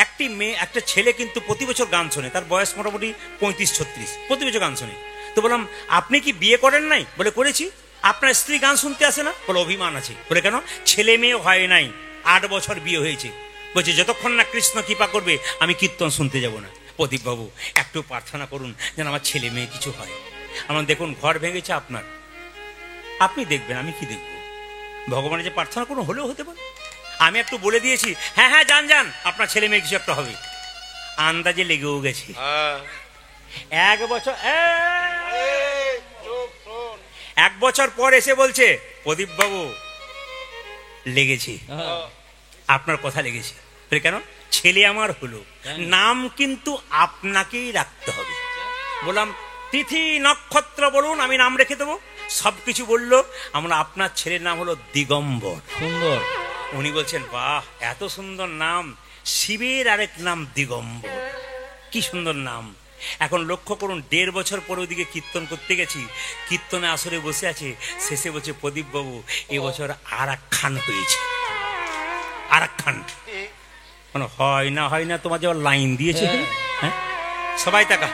একটি মেয়ে একটা ছেলে কিন্তু প্রতি বছর গান শোনে, তার বয়স মোটামুটি 35-36, প্রতি বছর গান শোনে। তো বললাম আপনি কি বিয়ে করেন নাই? বলে করেছি। আপনার স্ত্রী গান শুনতে আসে না? বলে অভিমান আছে। বলে কেন? ছেলে মেয়ে হয় নাই, 8 বছর বিয়ে হয়েছে। বলছে যতক্ষণ না কৃষ্ণ কৃপা করবে আমি কীর্তন শুনতে যাব না। প্রদীপ বাবু একটু প্রার্থনা করুন যেন আমার ছেলে মেয়ে কিছু হয়। আমার দেখুন ঘর ভেঙেছে আপনার, আপনি দেখবেন, আমি কি দেখব? ভগবানের যে প্রার্থনা করুন, হলেও হতে পারে। আমি একটু বলে দিয়েছি, হ্যাঁ হ্যাঁ যান আপনার ছেলে মেয়ে কিছু একটা হবে, আন্দাজে লেগেও গেছে। 1 বছর 1 বছর পর এসে বলছে প্রদীপ বাবু লেগেছে, আপনার কথা লেগেছে। কেন? ছেলে আমার হলো, নাম কিন্তু আপনাকেই রাখতে হবে। বললাম তিথি নক্ষত্র বলুন, আমি নাম রেখে দেবো। সবকিছু বললো। আমরা আপনার ছেলের নাম হলো দিগম্বর। সুন্দর। উনি বলছেন বাহ এত সুন্দর নাম, শিবের আরেক নাম দিগম্বর, কি সুন্দর নাম। এখন লক্ষ্য করুন, 1.5 বছর পরে ওদিকে কীর্তন করতে গেছি, কীর্তনে আসরে বসে আছে, শেষে বলছে প্রদীপ বাবু এবছর আরাক্খান হয়েছে। আরাক্খান মানে হয় না তোমার যে লাইন দিয়েছে। হ্যাঁ সবাই তাকা,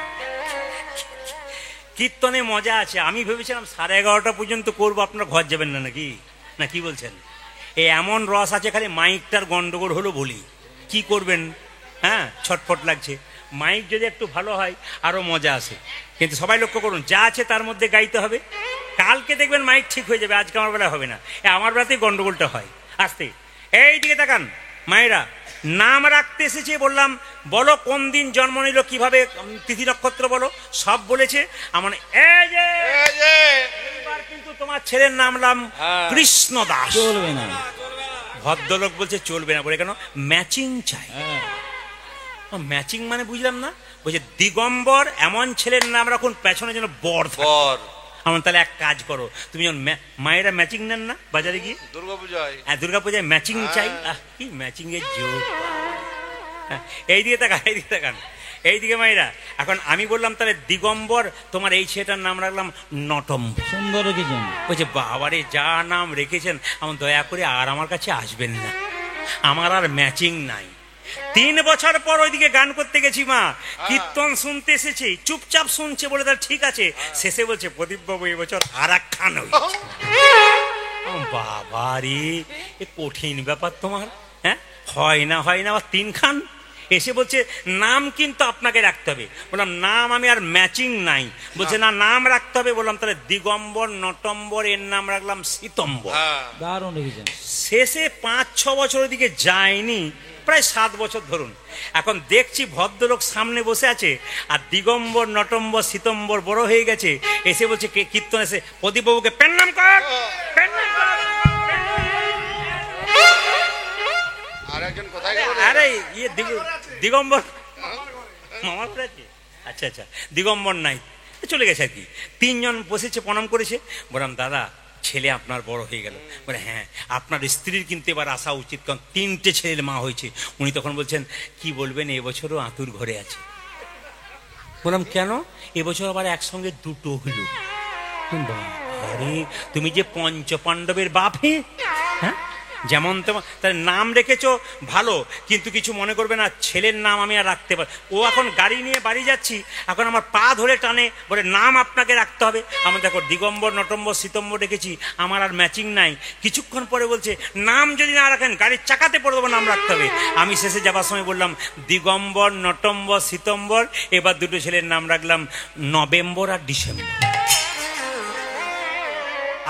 কীর্তনে মজা আছে। আমি ভেবেছিলাম 11:30 পর্যন্ত করবো, আপনারা ঘর যাবেন না নাকি? না কি বলছেন? এই এমন রস আছে, খালি মাইকটার গন্ডগোল হলো বলি, কি করবেন? হ্যাঁ ছটফট লাগছে। মাইক যদি একটু ভালো হয় আরো মজা আসে। কিন্তু সবাই লক্ষ্য করুন, যা আছে তার মধ্যে গাইতে হবে। কালকে দেখবেন মাইক ঠিক হয়ে যাবে, আজকে আমার বেলায় হবে না। আমার বেলাতেই গন্ডগোলটা হয়। আসতে এই দিকে তাকান মায়েরা, নাম রাখতে এসেছে, বললাম বলো কোন দিন জন্ম নিল, কিভাবে তিথি নক্ষত্র বলো, সব বলেছে। আমার এই যে এবার কিন্তু তোমার ছেলের নাম নাম কৃষ্ণ দাস। চলবে না, ভদ্রলোক বলছে চলবে না, বলে কেন? ম্যাচিং চাই। ম্যাচিং মানে বুঝলাম না। বলছে দিগম্বর এমন ছেলের নাম রাখুন পেছনে যেন বর থাকে। আমার তাহলে এক কাজ করো, তুমি যখন মায়েরা ম্যাচিং নেন না বাজারে গিয়ে দুর্গাপূজায়, হ্যাঁ দুর্গাপূজায় ম্যাচিং চাই। কি ম্যাচিং এর যোগ। এইদিকে তাকান, এইদিকে তাকান, এইদিকে মায়েরা। এখন আমি বললাম তাহলে দিগম্বর, তোমার এই ছেলেটার নাম রাখলাম নটম্বর। সুন্দর রেখেছেন। বলছে বাবারে যা নাম রেখেছেন, আমার দয়া করে আর আমার কাছে আসবেন না, আমার আর ম্যাচিং নাই। 3 বছর পর ওইদিকে গান করতে গেছি, মা কীর্তন শুনতে এসেছি, চুপচাপ শুনছে বলে তার ঠিক আছে। শেষে বলছে প্রদীপ বাবু এবছর আর এক খান হয়েছে। বাবারে এ কঠিন ব্যাপার তোমার, হ্যাঁ হয় না আবার 3 খান। এসে বলছে নাম কিন্তু আপনাকে রাখতে হবে। বললাম নাম আমি আর ম্যাচিং নাই। বলছে না নাম রাখতে হবে। বললাম তাহলে দিগম্বর নটম্বর, এর নাম রাখলাম সীতম্বর। দারুণ রেখেছেন। শেষে 5-6 বছর দিকে যায়নি, প্রায় 7 বছর ধরুন। এখন দেখছি ভদ্রলোক সামনে বসে আছে, আর দিগম্বর নটম্বর সীতম্বর বড় হয়ে গেছে। এসে বলছে কীর্তন এসে প্রদীপ বাবুকে প্রণাম কর, প্রণাম কর। আরে ইয়ে দিগম্বর মামার আছে। আচ্ছা আচ্ছা, দিগম্বর নাই, চলে গেছে আর কি। 3 জন বসেছে, প্রণাম করেছে। বললাম দাদা ছেলে আপনার বড় হয়ে গেল। বলে হ্যাঁ, আপনার স্ত্রীর কিন্তু এবার আসা উচিত, কারণ 3টে ছেলের মা হয়েছে। উনি তখন বলছেন কি বলবেন, এবছরও আতুর ঘরে আছে। বললাম কেন? এবছর আবার একসঙ্গে 2টো হলো। আরে তুমি যে পঞ্চপাণ্ডবের বাপ, হ্যাঁ যেমন তোমার তার নাম রেখেছো ভালো, কিন্তু কিছু মনে করবে না, ছেলের নাম আমি আর রাখতে পারি। ও এখন গাড়ি নিয়ে বাড়ি যাচ্ছি, এখন আমার পা ধরে টানে, বলে নাম আপনাকে রাখতে হবে। আমার দেখো দিগম্বর নটম্বর সীতম্বর রেখেছি, আমার আর ম্যাচিং নাই। কিছুক্ষণ পরে বলছে নাম যদি না রাখেন গাড়ির চাকাতে পড়ে দেবো, নাম রাখতে হবে। আমি শেষে যাবার সময় বললাম দিগম্বর নটম্বর সীতম্বর, এবার 2টো ছেলের নাম রাখলাম নভেম্বর আর ডিসেম্বর।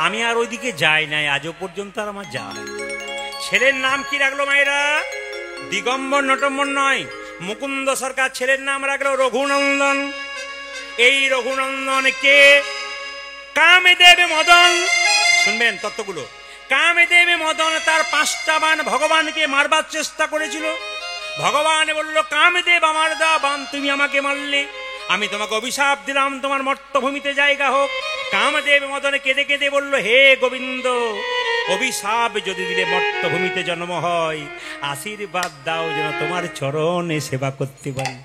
আমি আর ওইদিকে যাই নাই আজও পর্যন্ত, আর আমার যাওয়া হয়। ছেলের নাম কি রাখলো মায়েরা? দিগম্বর নটম্বর নয়, মুকুন্দ সরকার ছেলের নাম রাখলো রঘুনন্দন। এই রঘুনন্দনকে কামদেব মদন, শুনবেন তত্ত্বগুলো, কামদেব মদন তার 5টা বাণ ভগবানকে মারবার চেষ্টা করেছিল। ভগবান বলল কামদেব আমার দা বাণ তুমি আমাকে মারলে, আমি তোমাকে অভিশাপ দিলাম তোমার মর্তভূমিতে জায়গা হোক। কামদেব মদন কেঁদে কেঁদে বলল হে গোবিন্দ, অভিশাপ যদি দিলে মর্তভূমিতে জন্ম হয়, আশীর্বাদ দাও যেন তোমার চরণে সেবা করতে পারি।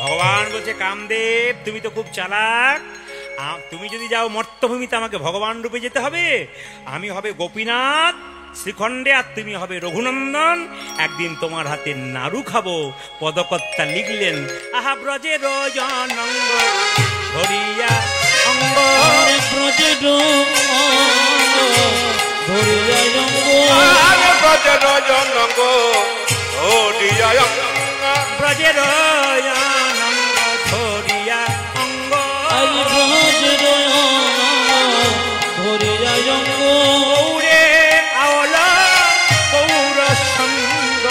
ভগবান বলছে কামদেব তুমি তো খুব চালাক, তুমি যদি যাও মর্তভূমিতে আমাকে ভগবান রূপে যেতে হবে। আমি হবে গোপীনাথ শ্রীখণ্ডে, আর তুমি হবে রঘুনন্দন। একদিন তোমার হাতে নাড়ু খাবো। পদকর্তা লিখলেন আহা ব্রজে রজনঙ্গ ধরিয়া অঙ্গ, ব্রজে রজনঙ্গ ধরিয়া অঙ্গ, ব্রজে রজনঙ্গ ধরিয়া অঙ্গ, গৌরে আওলা গৌর সঙ্গ,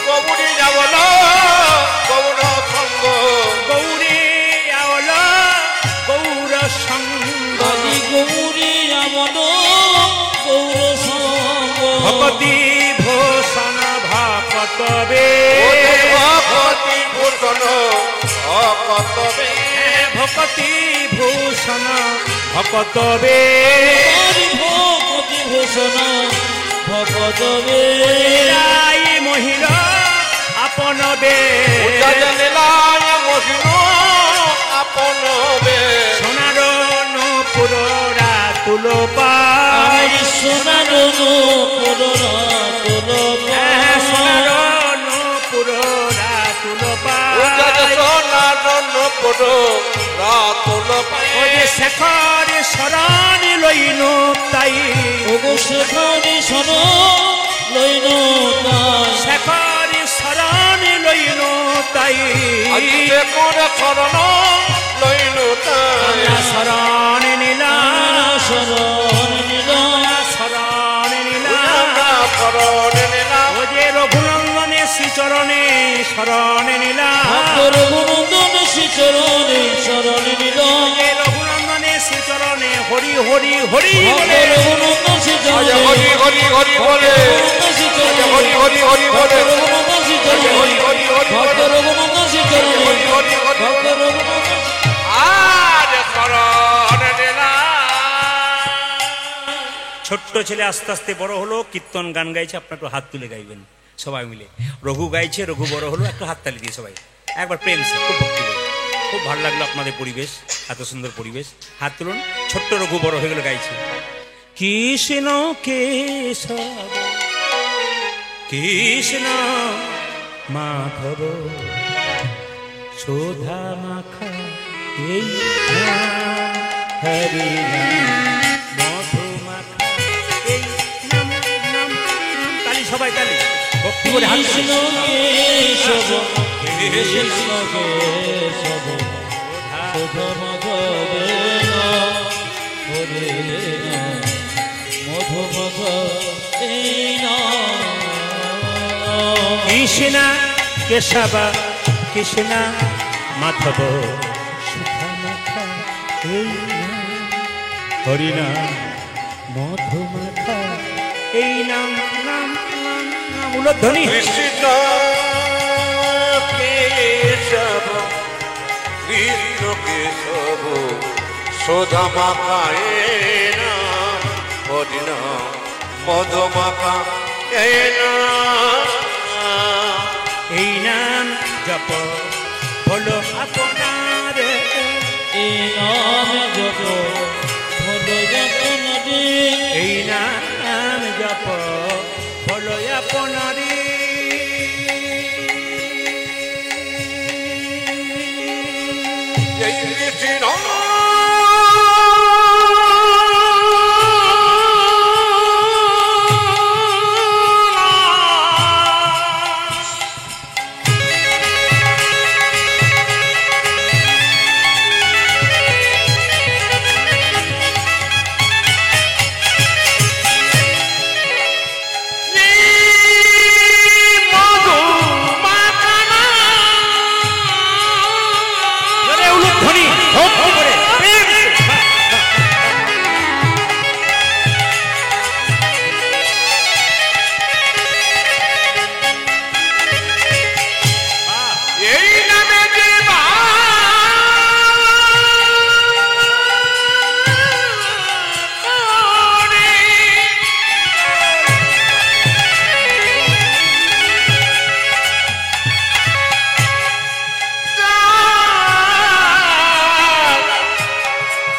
গৌরী যাবল গৌর সঙ্গ, গৌরে আওলা গৌর সঙ্গ, গৌরী আমদ গৌর সঙ্গ, ভকতি ভূষণ ভকতবে, ভকতি ভূষণ ভকতবে, ভকতি ভূষণ ভকতবে, ভকতি ভূষণ ভকতবে, মহিলা আপনবে, মহিন আপনবে, সোনার নূপুর রাতুল পাই, সোনার নূপুর রাতুল পাই, সোনার নূপুর রাতুল পাই, সোনার নূপুর রাতুল পাই, শেখর শরণ লইন তাই, শেখর শরণ লইন তাই, শেখর শরণ লইন তাই, শেখর শরণ লইন তাই, শরণ নীলা শরণ নীলা, শরণ নীলা, শরণ নীলা, শ্রীচরণে শরণে নিলাম রঘুনন্দন শ্রীচরণে শরণে নিলাম রঘুনন্দনে শ্রীচরণে হরি হরি হরি বলে রঘুনন্দন শ্রীচরণে হরি হরি হরি বলে রঘুনন্দন শ্রীচরণে হরি হরি হরি বলে রঘুনন্দন শ্রীচরণে হরি হরি হরি ভক্ত বলে রঘুনন্দন শ্রীচরণে হরি হরি হরি ভক্ত রঘুনন্দন আজ শরণে নিলাম। ছোট্ট ছেলে আস্তে আস্তে বড় হলো, কীর্তন গান গাইছে, আপনার একটু হাত তুলে গাইবেন সবাই মিলে। রঘু গাইছে, রঘু বড় হলো, একটু হাত তালি দিয়ে সবাই একবার প্রেম সে, খুব ভক্তি করে। খুব ভালো লাগলো আপনাদের পরিবেশ, এত সুন্দর পরিবেশ। হাত তুলুন। ছোট্ট রঘু বড় হয়ে গেল, গাইছে কৃষ্ণ কেশব কৃষ্ণ মাধব শোধা মাখা এই নাম হরি নাম মধু মাখা এই নাম নাম নাম। তালি সবাই তালি, ভক্তি করে হাত কৃষ্ণ কেশব কৃষ্ণ কেশব শোধ মাধবেন হরে মধু মাধবেন কৃষ্ণ কেশব কৃষ্ণ মাধব সুধা মাখা এই নাম হরি নাম মধু মাখা এই নাম নাম নাম নাম। উলধ্বনি কৃষ্ণ কেশব কৃষ্ণ কেশব সোধা মাখায় নাম হরি নাম মধু মাখা এই নাম জপ হলো আপনার এই নাম জপ হলো জপনদী এই নাম জপ হলো আপনারি এই কৃষ্ণ উলধ্বনি ভক্তি করে প্রেম সে। এই নামে জীবা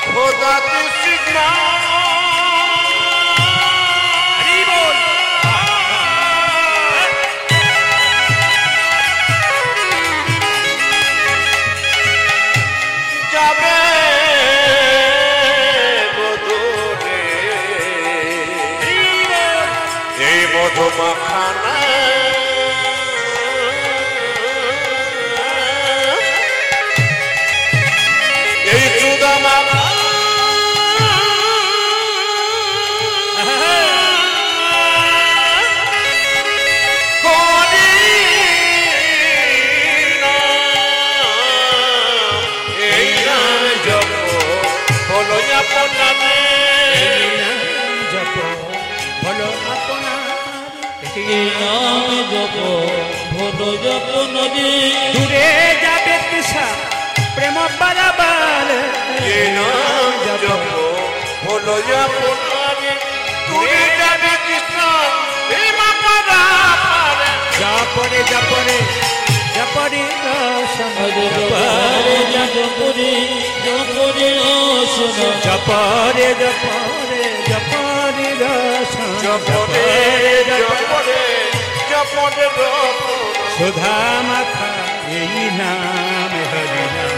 খোদা কৃষ্ণ হরি বল। যাবে বধূরে এই মধুমাখানা এই সুদামাখা হরি নাম এই নাম জপ হলো আপনারে এই নাম জপ হলো আপনার এই নাম জপ হলো জপনদী দূরে যাবে কৃষা প্রেম বারাবার এই নাম জপ হলো আপনারে তুই যাবে কৃষ্ণ ভীমা পারা পারে জপরে জপরে জপরে রসম জপরে জপরে জপরে শোনা জপরে জপরে জপরে রসম জপরে জপরে জপরে সুধা মাখা এই নাম হরি নাম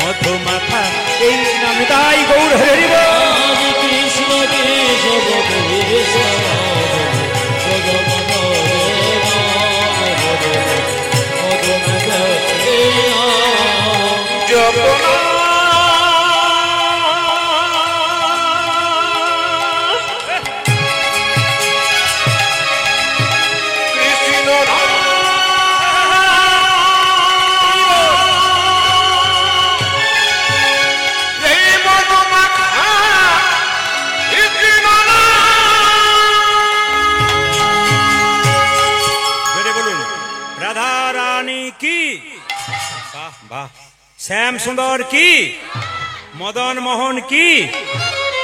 মধু মাখা এই নাম তাই গৌর হরি বল। আজ কৃষ্ণ কেশব কৃষ্ণ মাধব শোধ মাধবেন মধু মাধবেন জপনা কৃষ্ণ নাম রানী কি, বাহ বাহ, শ্যাম সুন্দর কি, মদন মোহন কি,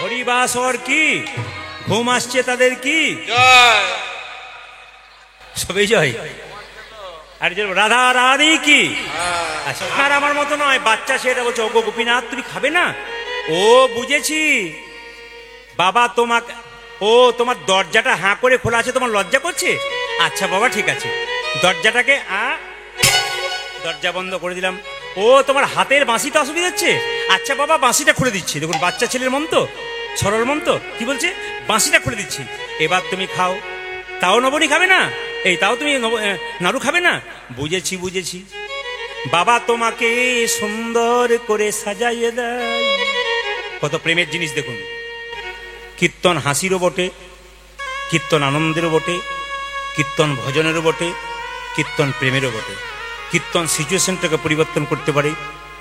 হরিবাসর কি, ঘুম আসছে তাদের কি, জয় সবই জয়। আর যে রাধা রানী কি, আচ্ছা আর আমার মতো নয়, বাচ্চা সেটা বলছে ওগো গোপীনাথ তুমি খাবে না। ও বুঝেছি, বাবা তোমাকে, ও তোমার দরজাটা হাঁ করে খোলা আছে, তোমার লজ্জা করছে। আচ্ছা বাবা ঠিক আছে, দরজাটাকে দরজা বন্ধ করে দিলাম। ও তোমার হাতের বাঁশিটা অসুবিধা হচ্ছে, আচ্ছা বাবা বাঁশিটা খুলে দিচ্ছি। দেখুন বাচ্চা ছেলের মন তো, সরল মন তো, কি বলছে, বাঁশিটা খুলে দিচ্ছি, এবার তুমি খাও। তাও নবনী খাবে না, এই তাও তুমি নাড়ু খাবে না। বুঝেছি বুঝেছি, বাবা তোমাকে সুন্দর করে সাজাইয়ে দেয়। কত প্রেমের জিনিস দেখুন, কীর্তন হাসিরও বটে, কীর্তন আনন্দেরও বটে, কীর্তন ভজনেরও বটে, কীর্তন প্রেমেরও বটে। কীর্তন সিচুয়েশনটাকে পরিবর্তন করতে পারে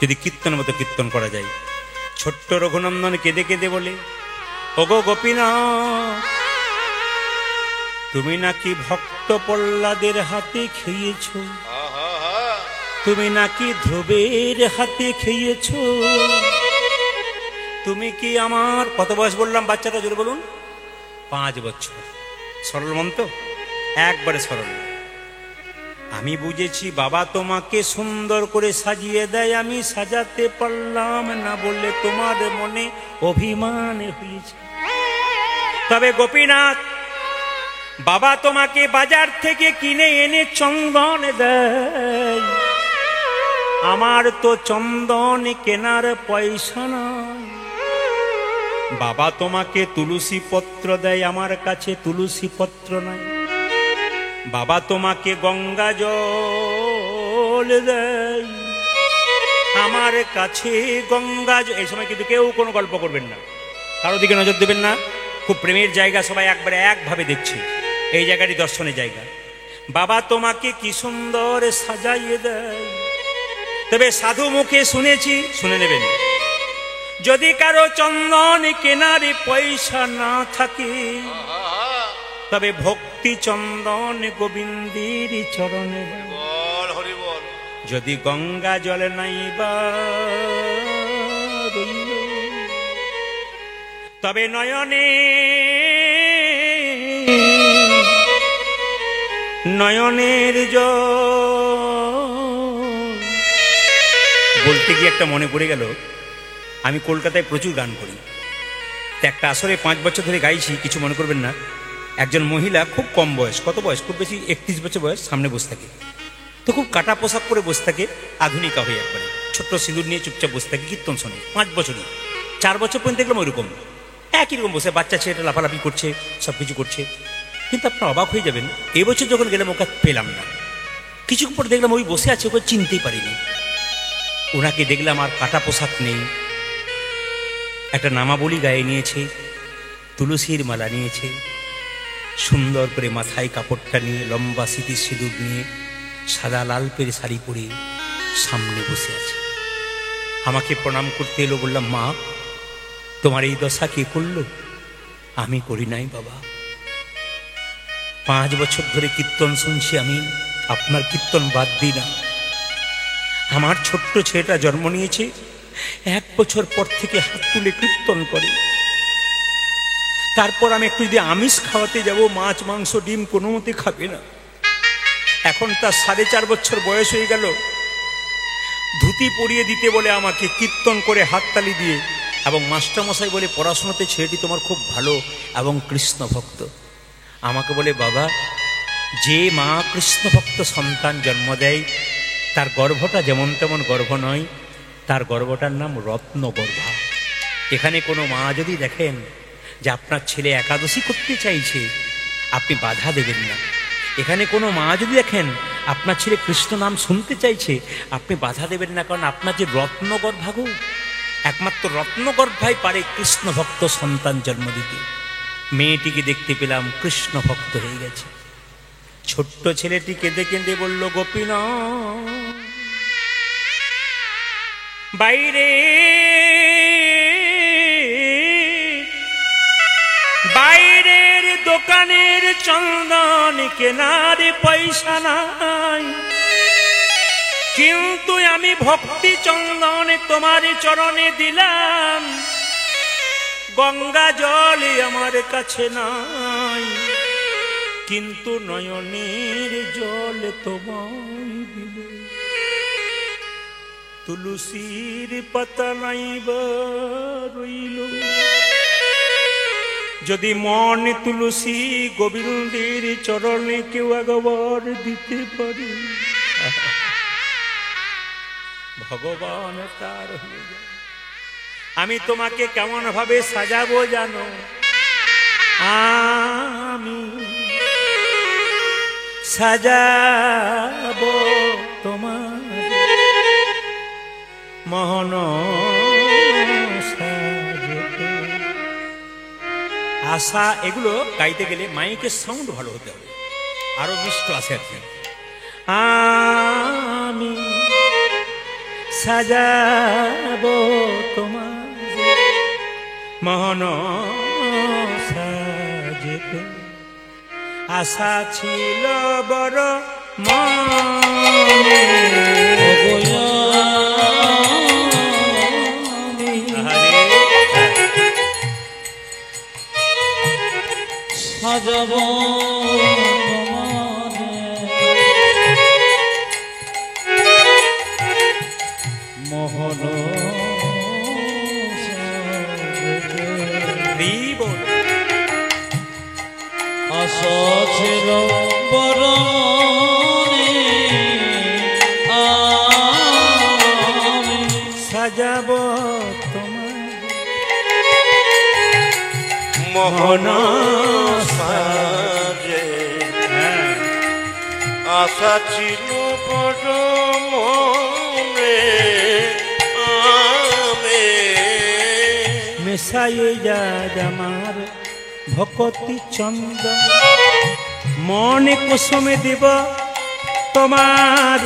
যদি কীর্তনের মতো কীর্তন করা যায়। ছোট্ট রঘুনন্দন কেঁদে কেঁদে বলে, ওগো গোপীনাথ তুমি নাকি ভক্ত প্রহ্লাদের হাতে খেয়েছ, তুমি নাকি ধ্রুবের হাতে খেয়েছ, তুমি কি আমার, কত বয়স বললাম বাচ্চাটা জোরে বলুন, 5 বছর। সরল মন তো, একবারে সরল। আমি বুঝেছি বাবা তোমাকে সুন্দর করে সাজিয়ে দেয়, আমি সাজাতে পারলাম না বলে তোমার মনে অভিমান হয়েছে। তবে গোপীনাথ বাবা তোমাকে বাজার থেকে কিনে এনে চন্দন দেয়, আমার তো চন্দন কেনার পয়সা নয়। বাবা তোমাকে তুলসী পত্র দেয়, আমার কাছে তুলসী পত্র নাই। বাবা তোমাকে গঙ্গা জল দেয়, আমার কাছে গঙ্গা জল। এই সময় কিন্তু কেউ কোনো গল্প করবেন না, কারো দিকে নজর দেবেন না, খুব প্রেমের জায়গা, সবাই একবারে একভাবে দেখছে, এই জায়গাটি দর্শনের জায়গা। বাবা তোমাকে কি সুন্দর সাজাইয়ে দেয়। তবে সাধু মুখে শুনেছি, শুনে নেবেন, যদি কারো চন্দন কেনার পয়সা না থাকে, তবে ভক্তি চন্দন গোবিন্দের চরণে। বল হরি বল। যদি গঙ্গা জল নাই বা রইল, তবে নয়নে নয়নের জল। বলতে গিয়ে একটা মনে পড়ে গেল, আমি কলকাতায় প্রচুর গান করি, একটা আসরে 5 বছর ধরে গাইছি, কিছু মনে করবেন না। একজন মহিলা খুব কম বয়স, কত বয়স, খুব বেশি 31 বছর বয়স, সামনে বসে থাকে, তো খুব কাটা পোশাক পরে বসে থাকে, আধুনিকা হয়ে একবারে ছোট্ট সিঁদুর নিয়ে চুপচাপ বসে থাকে, কীর্তন শোনে। 5 বছরই, 4 বছর পর্যন্ত দেখলাম ওইরকম একই রকম বসে, বাচ্চা ছেলেটা লাফালাফি করছে, সব কিছু করছে। কিন্তু আপনার অবাক হয়ে যাবেন, এবছর যখন গেলাম ওকে পেলাম না, কিছুক্ষণ পরে দেখলাম ওই বসে আছে, ওকে চিনতেই পারিনি। ওনাকে দেখলাম আর কাটা পোশাক নেই, একটা নামাবলী গায়ে নিয়েছে, তুলসীর মালা নিয়েছে, সুন্দর করে মাথায় কাপড়টা নিয়ে, লম্বা স্মৃতির সিঁদুর নিয়ে, সাদা লাল পেরে শাড়ি পরে সামনে বসে আছে। আমাকে প্রণাম করতে এলো। বললাম, মা তোমার এই দশা কে করলো? আমি করি নাই বাবা, 5 বছর ধরে কীর্তন শুনছি, আমি আপনার কীর্তন বাদ দিই না। আমার ছোট্ট ছেলেটা জন্ম নিয়েছে, 1 বছর পর থেকে হাত তুলে কীর্তন করে। তারপর আমি একটু যদি আমিষ খাওয়াতে যাব, মাছ মাংস ডিম কোনো মতে খাবে না। এখন তার 4.5 বছর বয়স হয়ে গেল, ধুতি পরিয়ে দিতে বলে আমাকে, কীর্তন করে হাততালি দিয়ে, এবং মাস্টারমশাই বলে পড়াশোনাতে ছেলেটি তোমার খুব ভালো এবং কৃষ্ণ ভক্ত। আমাকে বলে, বাবা যে মা কৃষ্ণ ভক্ত সন্তান জন্ম দেয়, তার গর্ভটা যেমন তেমন গর্ভ নয়, তার গর্ভটার নাম রত্নগর্ভা। এখানে কোনো মা যদি দেখেন যে আপনার ছেলে একাদশী করতে চাইছে, আপনি বাধা দেবেন না। এখানে কোনো মা যদি দেখেন আপনার ছেলে কৃষ্ণ নাম শুনতে চাইছে, আপনি বাধা দেবেন না, কারণ আপনার যে রত্নগর্ভা গো, একমাত্র রত্নগর্ভাই পারে কৃষ্ণ ভক্ত সন্তান জন্ম দিতে। মেয়েটিকে দেখতে পেলাম কৃষ্ণ ভক্ত হয়ে গেছে। ছোট্ট ছেলেটি কেঁদে কেঁদে বলল, গোপীনাথ বাইরে বাইরের দোকানের চন্দন কেনার পয়সা নাই, কিন্তু আমি ভক্তি চন্দনে তোমার চরণে দিলাম, গঙ্গা জল আমার কাছে নাই, কিন্তু নয়নের জল তোমায় দিল। তুলসীর পাতা নাইবা রইল, যদি মন তুলসী গোবিন্দের চরণে কেউ একবার দিতে পারে, ভগবান তার হয়ে যায়। আমি তোমাকে কেমন ভাবে সাজাবো জানো? আমি সাজাবো তোমার মোহন সাজতে। আশা এগুলো গাইতে গেলে মাইকের সাউন্ড ভালো হতে হবে, আরো মিষ্ট আছে আর কি। আমি সাজাবো তোমার মোহন সাজতে, আশা ছিল বড় মনে। সাজাবো মোহন আশা ছিল বড় মনে, আমি সাজাবো তোমার মোহন সাজে, আশা ছিল বড় মনে, আমি মেশাই যাদ আমার ভকতি চন্দন, মনে কুসুমে দিব তোমার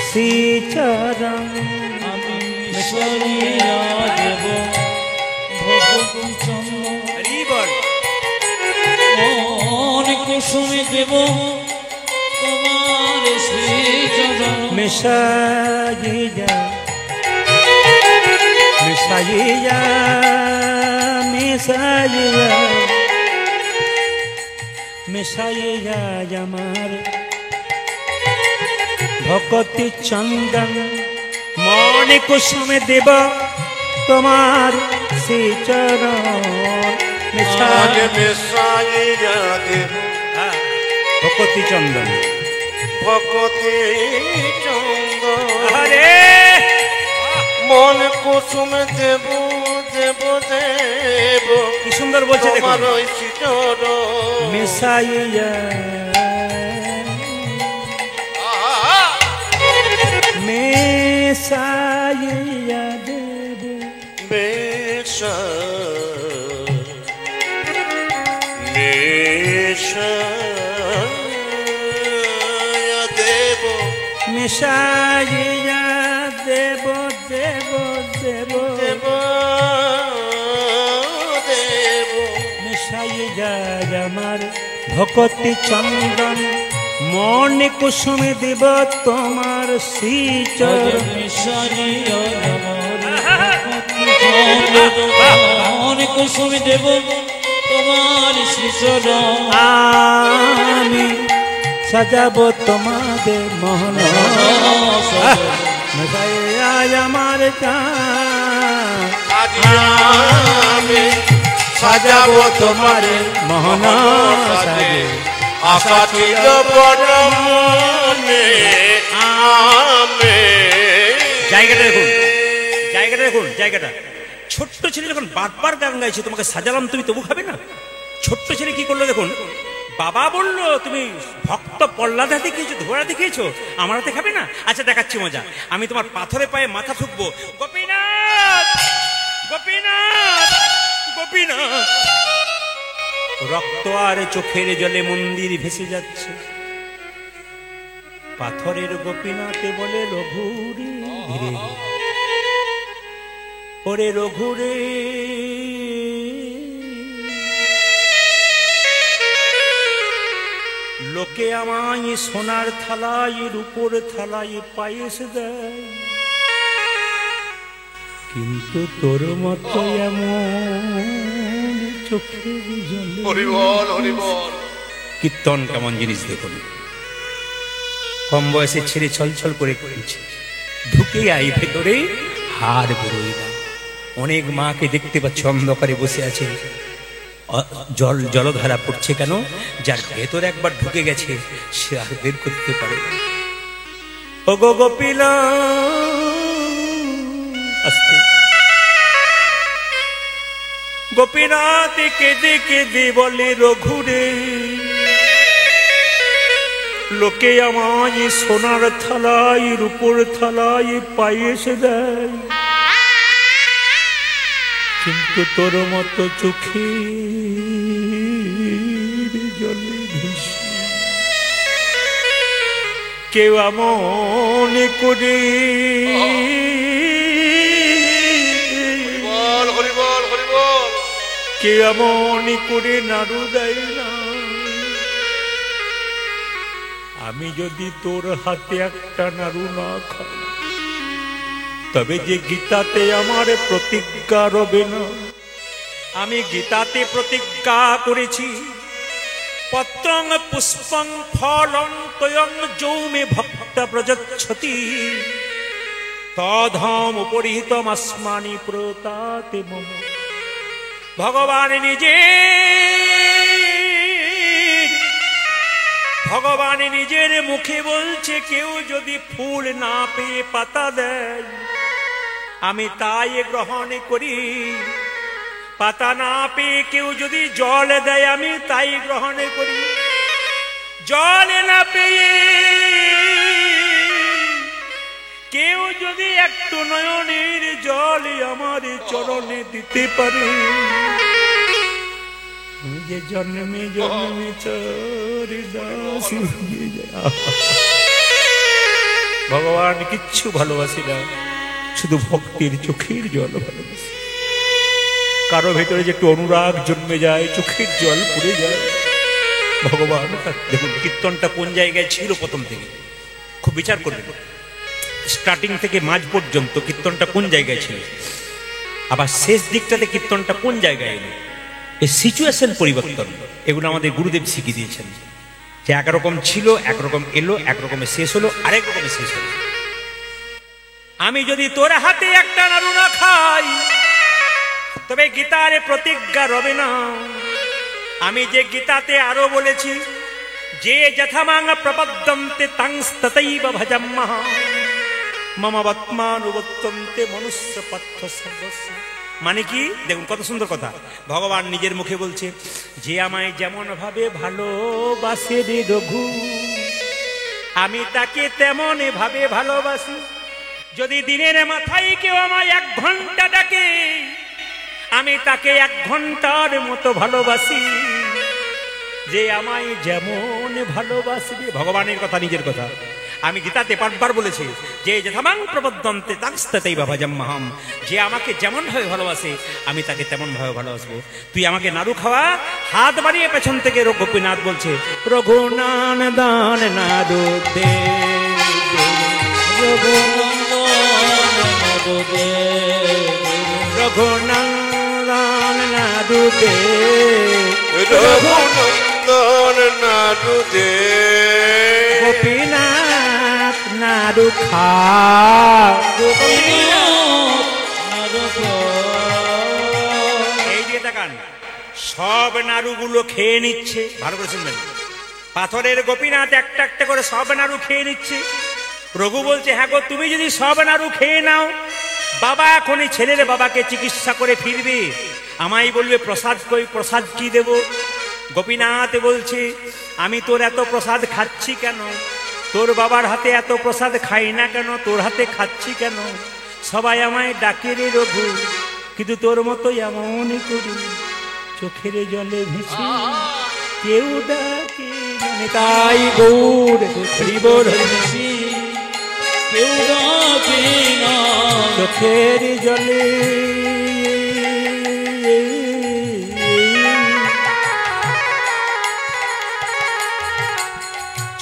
শ্রীচরণ। আমি মিশরিয়া দেব ভগবতী চন্দন, মন কুসুমে দেব তোমার শ্রীচরণ। মেশাই যা মেশাই যা মেশাই যা মেশাই যা আমার ভকতি চন্দন, মনে কুসুমে দেব তোমার শ্রীচরণ। আগে মেশাইয়া দেব ভকতি চন্দন, ভকতি চন্দন, আরে মন কুসুম দেব দেব দেব। কি সুন্দর বলছে দেখো, তোমার ওই চিতর মেশাইয়া মেশাইয়া দেব, মেশা মেশাইয়া দেব, মেশাইয়া দেব দেব দেব দেব দেব। মেশাইয়া আমার ভকতি চন্দন, মনে কুসুমে দেব তোমার শ্রীচরণ। মিশরিয়া মন কুসুমে দেব তোমার শ্রীচরণ। আমি সাজাবো তোমাদের মোহন মেশাইয়া আমার চাঁদ, আমি সাজাবো তোমার মোহন সাজে, আশা ছিল বড় মনে, আমি জায়গাটা দেখুন, জায়গাটা দেখুন, জায়গাটা ছোট্ট ছেলে যখন বারবার গান গাইছে, তোমাকে সাজালাম তুমি তবু খাবে না? ছোট্ট ছেলে কি করলো দেখুন, বাবা বললো তুমি ভক্ত প্রহ্লাদ হাতে খেয়েছো, ধোড়া দেখিয়েছো, আমার হাতে খাবে না? আচ্ছা দেখাচ্ছি মজা, আমি তোমার পাথরে পায়ে মাথা ঠুকবো, গোপীনাথ গোপীনাথ গোপীনাথ। রক্ত আর চোখের জলে মন্দির ভেসে যাচ্ছে, পাথরের গোপীনাথে বলে রঘুরে ধীরে, ওরে রঘুরে লোকে আমায় সোনার থালায় রূপোর থালায় পায়েস দেয়, কিন্তু তোর মতো এমন চোখের জলে। হরি বল, হরি বল। কীর্তন কেমন জিনিস দেখুন, কম বয়সে ছেড়ে ছলছল করে করছে, ঢুকে আই ভেতরে হার বেরোই না। অনেক মাকে দেখতে পাচ্ছ অন্ধকারে বসে আছে, জলধারা পড়ছে কেন? যার ভেতর একবার ঢুকে গেছে সে আর বের করতে পারে না। ও গো গোপীলা, আস্তে। গোপীনাথ কেঁদে কেঁদে বলে রঘুরে, লোকে আমায় সোনার থালায় রূপোর থালায় পায়েস দেয়, কিন্তু তোর মতো চোখের জলে ভেসে কেউ এমন করে বল, হরি বল, হরি বল। কেউ এমন করে নাড়ু দেয় না। আমি যদি তোর হাতে একটা নাড়ু না খাই, তবে যে গীতাতে আমার প্রতিজ্ঞা রবে না। আমি গীতাতে প্রতিজ্ঞা করেছি, পত্রং পুষ্পং ফলং তয়ং যৌমে ভক্ত প্রযচ্ছতি তধম উপরিহিতম আসমানি প্রতাতে মম। ভগবান নিজের মুখে বলছে, কেউ যদি ফুল না পেয়ে পাতা দেয় আমি তাই গ্রহণ করি, পাতা না পেয়ে কেউ যদি জল দেয় আমি তাই গ্রহণ করি, জল না পেয়ে কেউ যদি একটু নয়নের জল আমার চরণে দিতে পারে, যে জন্মে জন্মে তোর দাস হয়ে যায়। ভগবান কিচ্ছু ভালোবাসি না, শুধু ভক্তির চোখের জল ভালোবাসি। কারো ভেতরে যে একটু অনুরাগ জন্মে যায়, চোখের জল পড়ে যায়। ভগবান দেখুন কীর্তনটা কোন জায়গায় ছিল প্রথম থেকে, খুব বিচার করবেন। স্টার্টিং থেকে মাঝ পর্যন্ত কীর্তনটা কোন জায়গায় ছিল, আবার শেষ দিকটাতে কীর্তনটা কোন জায়গায় এলো। এই সিচুয়েশন পরিবর্তন এগুলো আমাদের গুরুদেব শিখিয়ে দিয়েছেন, যে একরকম ছিল একরকম এলো, একরকমের শেষ হলো আরেক রকমের শেষ হলো। আমি যদি তোর হাতে একটা নাড়ু না খাই, তবে গীতার প্রতিজ্ঞা রবে না। আমি যে গীতাতে আরো বলেছি, যে যথামাং প্রপদ্যন্তে তাংস্ততৈব ভজম্মহ মম বত্মানুবর্তন্তে মনুষ্য পার্থ সর্বস্ব। মানে কি দেখুন কত সুন্দর কথা, ভগবান নিজের মুখে বলছে, যে আমায় যেমন ভাবে ভালোবাসে রে রঘু, আমি তাকে তেমন ভাবে ভালোবাসি। যদি দিনের মাথায় কেউ আমায় 1 ঘন্টা ডাকে, আমি তাকে 1 ঘন্টার মতো ভালোবাসি। যে আমায় যেমন ভালোবাসবে, ভগবানের কথা নিজের কথা। আমি গীতাতে 5 বার বলেছি, যে যথামাং প্রপদ্যন্তে তাংস্ততৈব ভজম্মহম, যে আমাকে যেমন ভাবে ভালোবাসে আমি তাকে তেমন ভাবে ভালোবাসবো। তুই আমাকে নাড়ু খাওয়া। হাত বাড়িয়ে পেছন থেকে গোপীনাথ বলছে, রঘুনন্দন নাড়ু দে, রঘুনন্দন নাড়ু দে, রঘুনন্দন নাড়ু দে, গোপীনাথ নাড়ু খা, এই দিয়ে তাকান, সব নাড়ুগুলো খেয়ে নিচ্ছে। ভালো করে শুনবেন, পাথরের গোপীনাথ একটা একটা করে সব নাড়ু খেয়ে নিচ্ছে। রঘু বলছে, হ্যাঁ গো, তুমি যদি সব নাড়ু খেয়ে নাও, বাবা এখনই ছেলের বাবাকে চিকিৎসা করে ফিরবে, আমায় বলবে প্রসাদ কই, প্রসাদ কি দেব? গোপীনাথ বলছে, আমি তোর এত প্রসাদ খাচ্ছি কেন? তোর বাবার হাতে এত প্রসাদ খাই না কেন? তোর হাতে খাচ্ছি কেন? সবাই আমায় ডাকে রে রঘু, কিন্তু তোর মতো এমন করি চোখের জলে ভেসে কেউ ডাকে মানে তাই গৌর হরিবর হরিষি, কেউ ডাকে না চোখের জলে।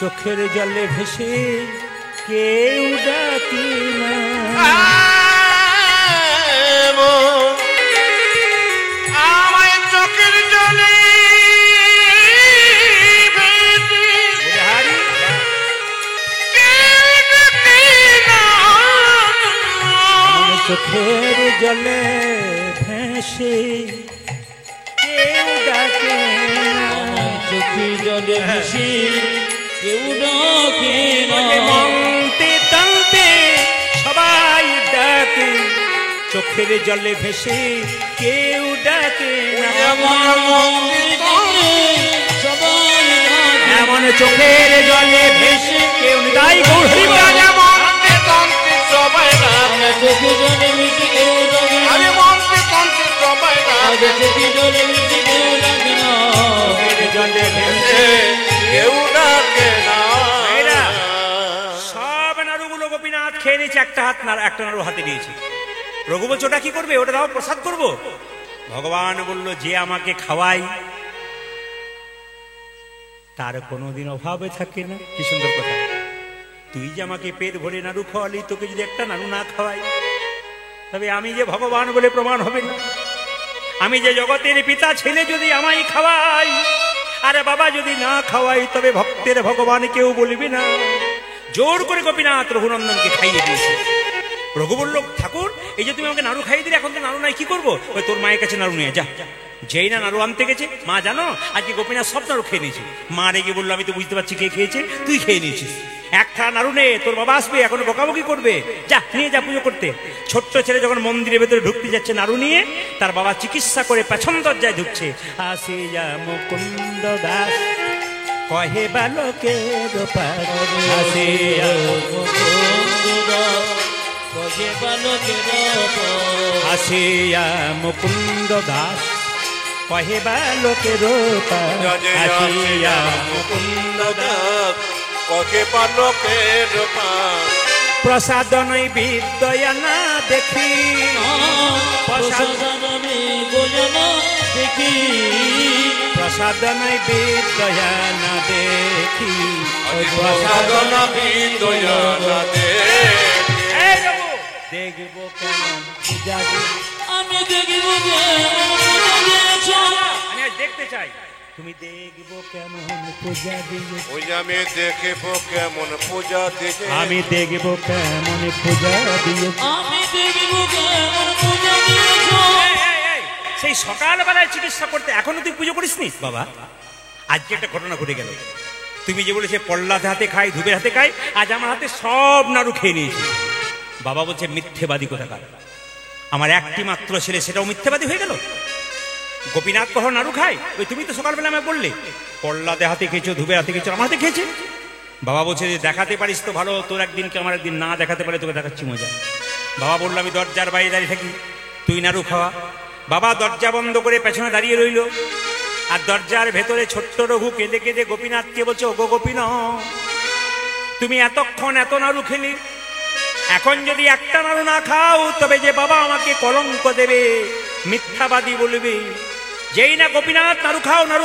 চোখের জলে ভেসে কেউ ডাকি না। আমায় চোখের জলে চোখের জলে ভেসে কেউ ডাকে না। চোখের জলে ভেসে কেউ ডাকে না। মনতে টানতে সবাই ডাকে, চোখের জলে ভেসে কেউ ডাকে না। এমন চোখের জলে ভেসে কেউ তাই গৌরী সবাই চোখের জলে ভেসে কেউ ডাকে না। আমি মনতে কান্তি সবাই চোখের জলে ভেসে কেউ ডাকে না। জলে ভেসে কেউ ডাকে না। সব নাড়ুগুলো গোপীনাথ খেয়ে নিয়েছে, একটা নাড়ু হাতে নিয়েছে। রঘু বলছে ওটা কি করবে, ওটা দাও প্রসাদ করবো। ভগবান বলল যে আমাকে খাওয়াই তার কোনোদিন অভাবে থাকে না। কি সুন্দর কথা। তুই যে আমাকে পেট ভরে নাড়ু খাওয়ালি, তোকে যদি একটা নাড়ু না খাওয়াই তবে আমি যে ভগবান বলে প্রমাণ হবে না। আমি যে জগতের পিতা ছেলে যদি আমায় খাওয়াই, আরে বাবা যদি না খাওয়াই তবে ভক্তের ভগবান কেউ বলবে না। জোর করে গোপীনাথ রঘুনন্দনকে খাইয়ে দিয়েছে। রঘু বলল ঠাকুর এই যে তুমি আমাকে নাড়ু খাইয়ে দিলে, এখন তো নাড়ু নাই, কি করবো? ওই তোর মায়ের কাছে নাড়ু নিয়ে যা। যেই না নাড়ু আনতে গেছে, মা জানো আজকে গোপীনাথ সব নাড়ু খেয়ে নিয়েছে। মা রেগে বললো আমি তো বুঝতে পারছি কে খেয়েছে, তুই খেয়ে নিয়েছিস। একটা নাড়ু নে, তোর বাবা আসবে, এখন বকাবকি করবে, যা নিয়ে যা পুজো করতে। ছোট্ট ছেলে যখন মন্দিরের ভেতরে ঢুকতে যাচ্ছে নাড়ু নিয়ে, তার বাবা চিকিৎসা করে পেছন দরজায় ঢুকছে। আসি যা মুকুন্দ দাস কহে বালকের পাশ, আসিয়া আসিয়া মুকুন্দ দাস কহে বালকের পাশ, আসিয়া মুকুন্দ দাস কহে বালকের পাশ। প্রসাদ নৈবেদ্য না দেখি, প্রসাদ নৈবেদ্য না দেখি, প্রসাদ নৈবেদ্য না দেখব কেমন পূজা। আমি দেখব আমি আজ দেখতে চাই তুমি দেখব কেমন পূজা দিয়ে। ওই আমি দেখব কেমন পূজা দিয়ে। আমি দেখব কেমন পূজা দিয়ে। আমি দেখব কেমন পূজা দিয়েছ। সেই সকালবেলায় চিকিৎসা করতে এখনো তুই পুজো করিসনি? বাবা আজকে একটা ঘটনা ঘটে গেল। তুমি যে বলেছে পল্লাতে হাতে খাই, ধুবের হাতে খাই, আজ আমার হাতে সব নাড়ু খেয়ে নিয়েছি। বাবা বলছে মিথ্যেবাদী কোথাকার, আমার একটি মাত্র ছেলে সেটাও মিথ্যেবাদী হয়ে গেল। গোপীনাথ কহ নাড়ু খায়, ওই তুমি তো সকালবেলা আমায় বললে পল্লাতে হাতে খেয়েছো, ধুবের হাতে খেয়েছো, আমার হাতে খেয়েছে। বাবা বলছে যে দেখাতে পারিস তো ভালো, তোর একদিন কে আমার একদিন, না দেখাতে পারে তোকে দেখাচ্ছি মজা। বাবা বললো আমি দরজার বাইরে দাঁড়িয়ে থাকি, তুই নাড়ু খাওয়া। বাবা দরজা বন্ধ করে পেছনে দাঁড়িয়ে রইল, আর দরজার ভেতরে ছোট্ট রঘু কেঁদে কেঁদে গোপীনাথকে বলছে ওগো গোপীনাথ তুমি এতক্ষণ এত নাড়ু খেলি, এখন যদি একটা নাড়ু না খাও তবে যে বাবা আমাকে কলঙ্ক দেবে, মিথ্যাবাদী বলবে। যেই না গোপীনাথ নাড়ু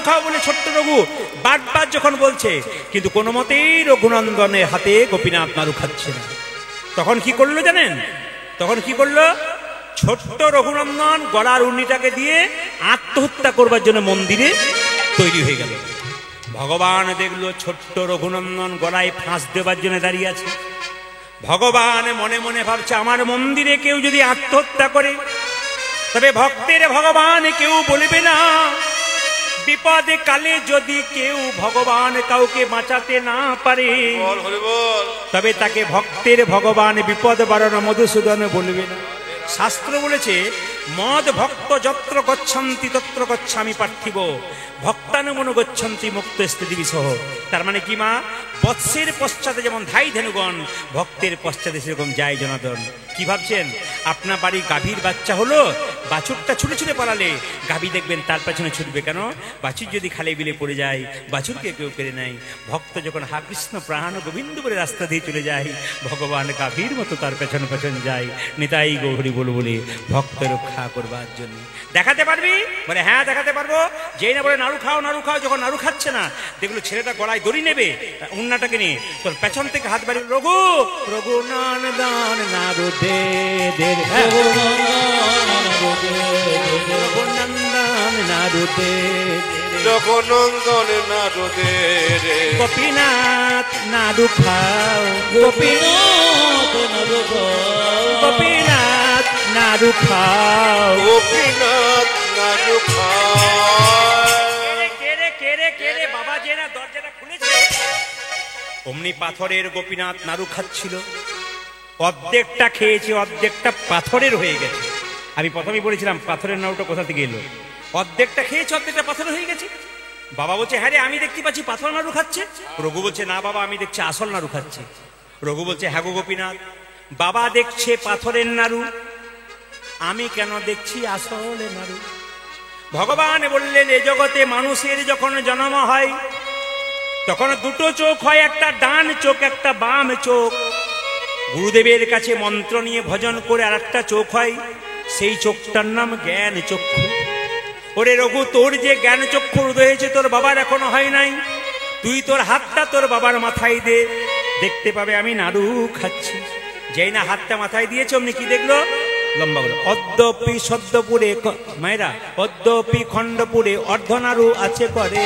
খাও বলে ছোট্ট রঘু বারবার যখন বলছে, কিন্তু কোনো মতেই রঘুনন্দনের হাতে গোপীনাথ নাড়ু খাচ্ছে না। তখন কি করলো জানেন? তখন কি করলো? ছোট্ট রঘুনন্দন গলার উন্নিটাকে দিয়ে আত্মহত্যা করবার জন্য মন্দিরে তৈরি হয়ে গেল। ভগবান দেখলো ছোট্ট রঘুনন্দন গলায় ফাঁস দেবার জন্য দাঁড়িয়ে আছে। ভগবান মনে মনে ভাবছে আমার মন্দিরে কেউ যদি আত্মহত্যা করে তবে ভক্তের ভগবান কেউ বলবে না। বিপদে কালে যদি কেউ ভগবান কাউকে বাঁচাতে না পারে তবে তাকে ভক্তের ভগবান বিপদ বাড়ানো মধুসূদন বলবে না। শাস্ত্র বলেছে মদ ভক্ত যত্র গচ্ছন্তি তত্র গচ্ছামি পার্থিব, ভক্তানুমন গচ্ছন্তি মুক্ত স্থিতি সহ। তার মানে কি মা, বৎসের পশ্চাতে যেমন ধাই ধেনুগণ, ভক্তের পশ্চাতে সেরকম যায় জনার্দন। কি ভাবছেন? আপনার বাড়ি গাভীর বাচ্চা হলো, বাছুরটা ছুটে ছুটে পালালে গাভী দেখবেন তার পেছনে ছুটবে কেন? বাছুর যদি খালে বিলে পড়ে যায় বাছুরকে কেউ কেড়ে নেয়। ভক্ত যখন হা কৃষ্ণ প্রাণ গোবিন্দ বলে রাস্তা দিয়ে চলে যায়, ভগবান গাভীর মতো তার পেছন পেছন যায়। নিতাই গৌরী বলে ভক্তের রক্ষা করবার জন্য। দেখাতে পারবি? বলে হ্যাঁ দেখাতে পারবো। যেই না বলে নাড়ু খাও নাড়ু খাও, যখন নাড়ু খাচ্ছে না দেখলো ছেলেটা গলায় দড়ি নেবে উন্নাটাকে নিয়ে, তোর পেছন থেকে হাত বাড়ি, রঘু রঘু নান দান নাড়ু দে দে, রঘুনন্দন নাড়ু দে, জগনন্দন নাড়ু দে রে, গোপীনাথ নাড়ু খাও, গোপীনাথ নাড়ু খাও, গোপীনাথ নাড়ু খাও। গোপীনাথ নাড়ু খায়। কে রে বাবা যে না দরজাটা খুলেছে, অমনি পাথরের গোপীনাথ নাড়ু খাচ্ছিল। অর্ধেকটা খেয়েছে, অর্ধেকটা পাথরের হয়ে গেছে। আমি প্রথমেই বলেছিলাম পাথরের নাড়ুটা কোথা থেকে এলো। অর্ধেকটা খেয়েছে, অর্ধেকটা পাথরের হয়ে গেছে। বাবা বলছে হ্যাঁ রে আমি দেখতে পাচ্ছি পাথর নাড়ু খাচ্ছে। রঘু বলছে না বাবা আমি দেখছি আসল নাড়ু খাচ্ছে। রঘু বলছে হ্যাঁ গো গোপীনাথ, বাবা দেখছে পাথরের নাড়ু, আমি কেন দেখছি আসল নাড়ু। ভগবান বললেন এ জগতে মানুষের যখন জন্ম হয় তখন দুটো চোখ হয়, একটা ডান চোখ একটা বাম চোখ। গুরুদেবের কাছে মন্ত্র নিয়ে ভজন করে আর একটা চোখ হয়, সেই চোখটার নাম জ্ঞান চক্ষু। ওরে রঘু তোর যে জ্ঞান চক্ষু উদয় হয়েছে তোর বাবার এখনো হয় নাই, তুই তোর হাতটা তোর বাবার মাথায় দে, দেখতে পাবে আমি নাড়ু খাচ্ছি। যেই না হাতটা মাথায় দিয়েছে অমনি কি দেখলো, লম্বা করে অদ্যপি সদ্যপুরে মায়েরা অদ্যপি খণ্ডপুরে অর্ধনাড়ু আছে করে।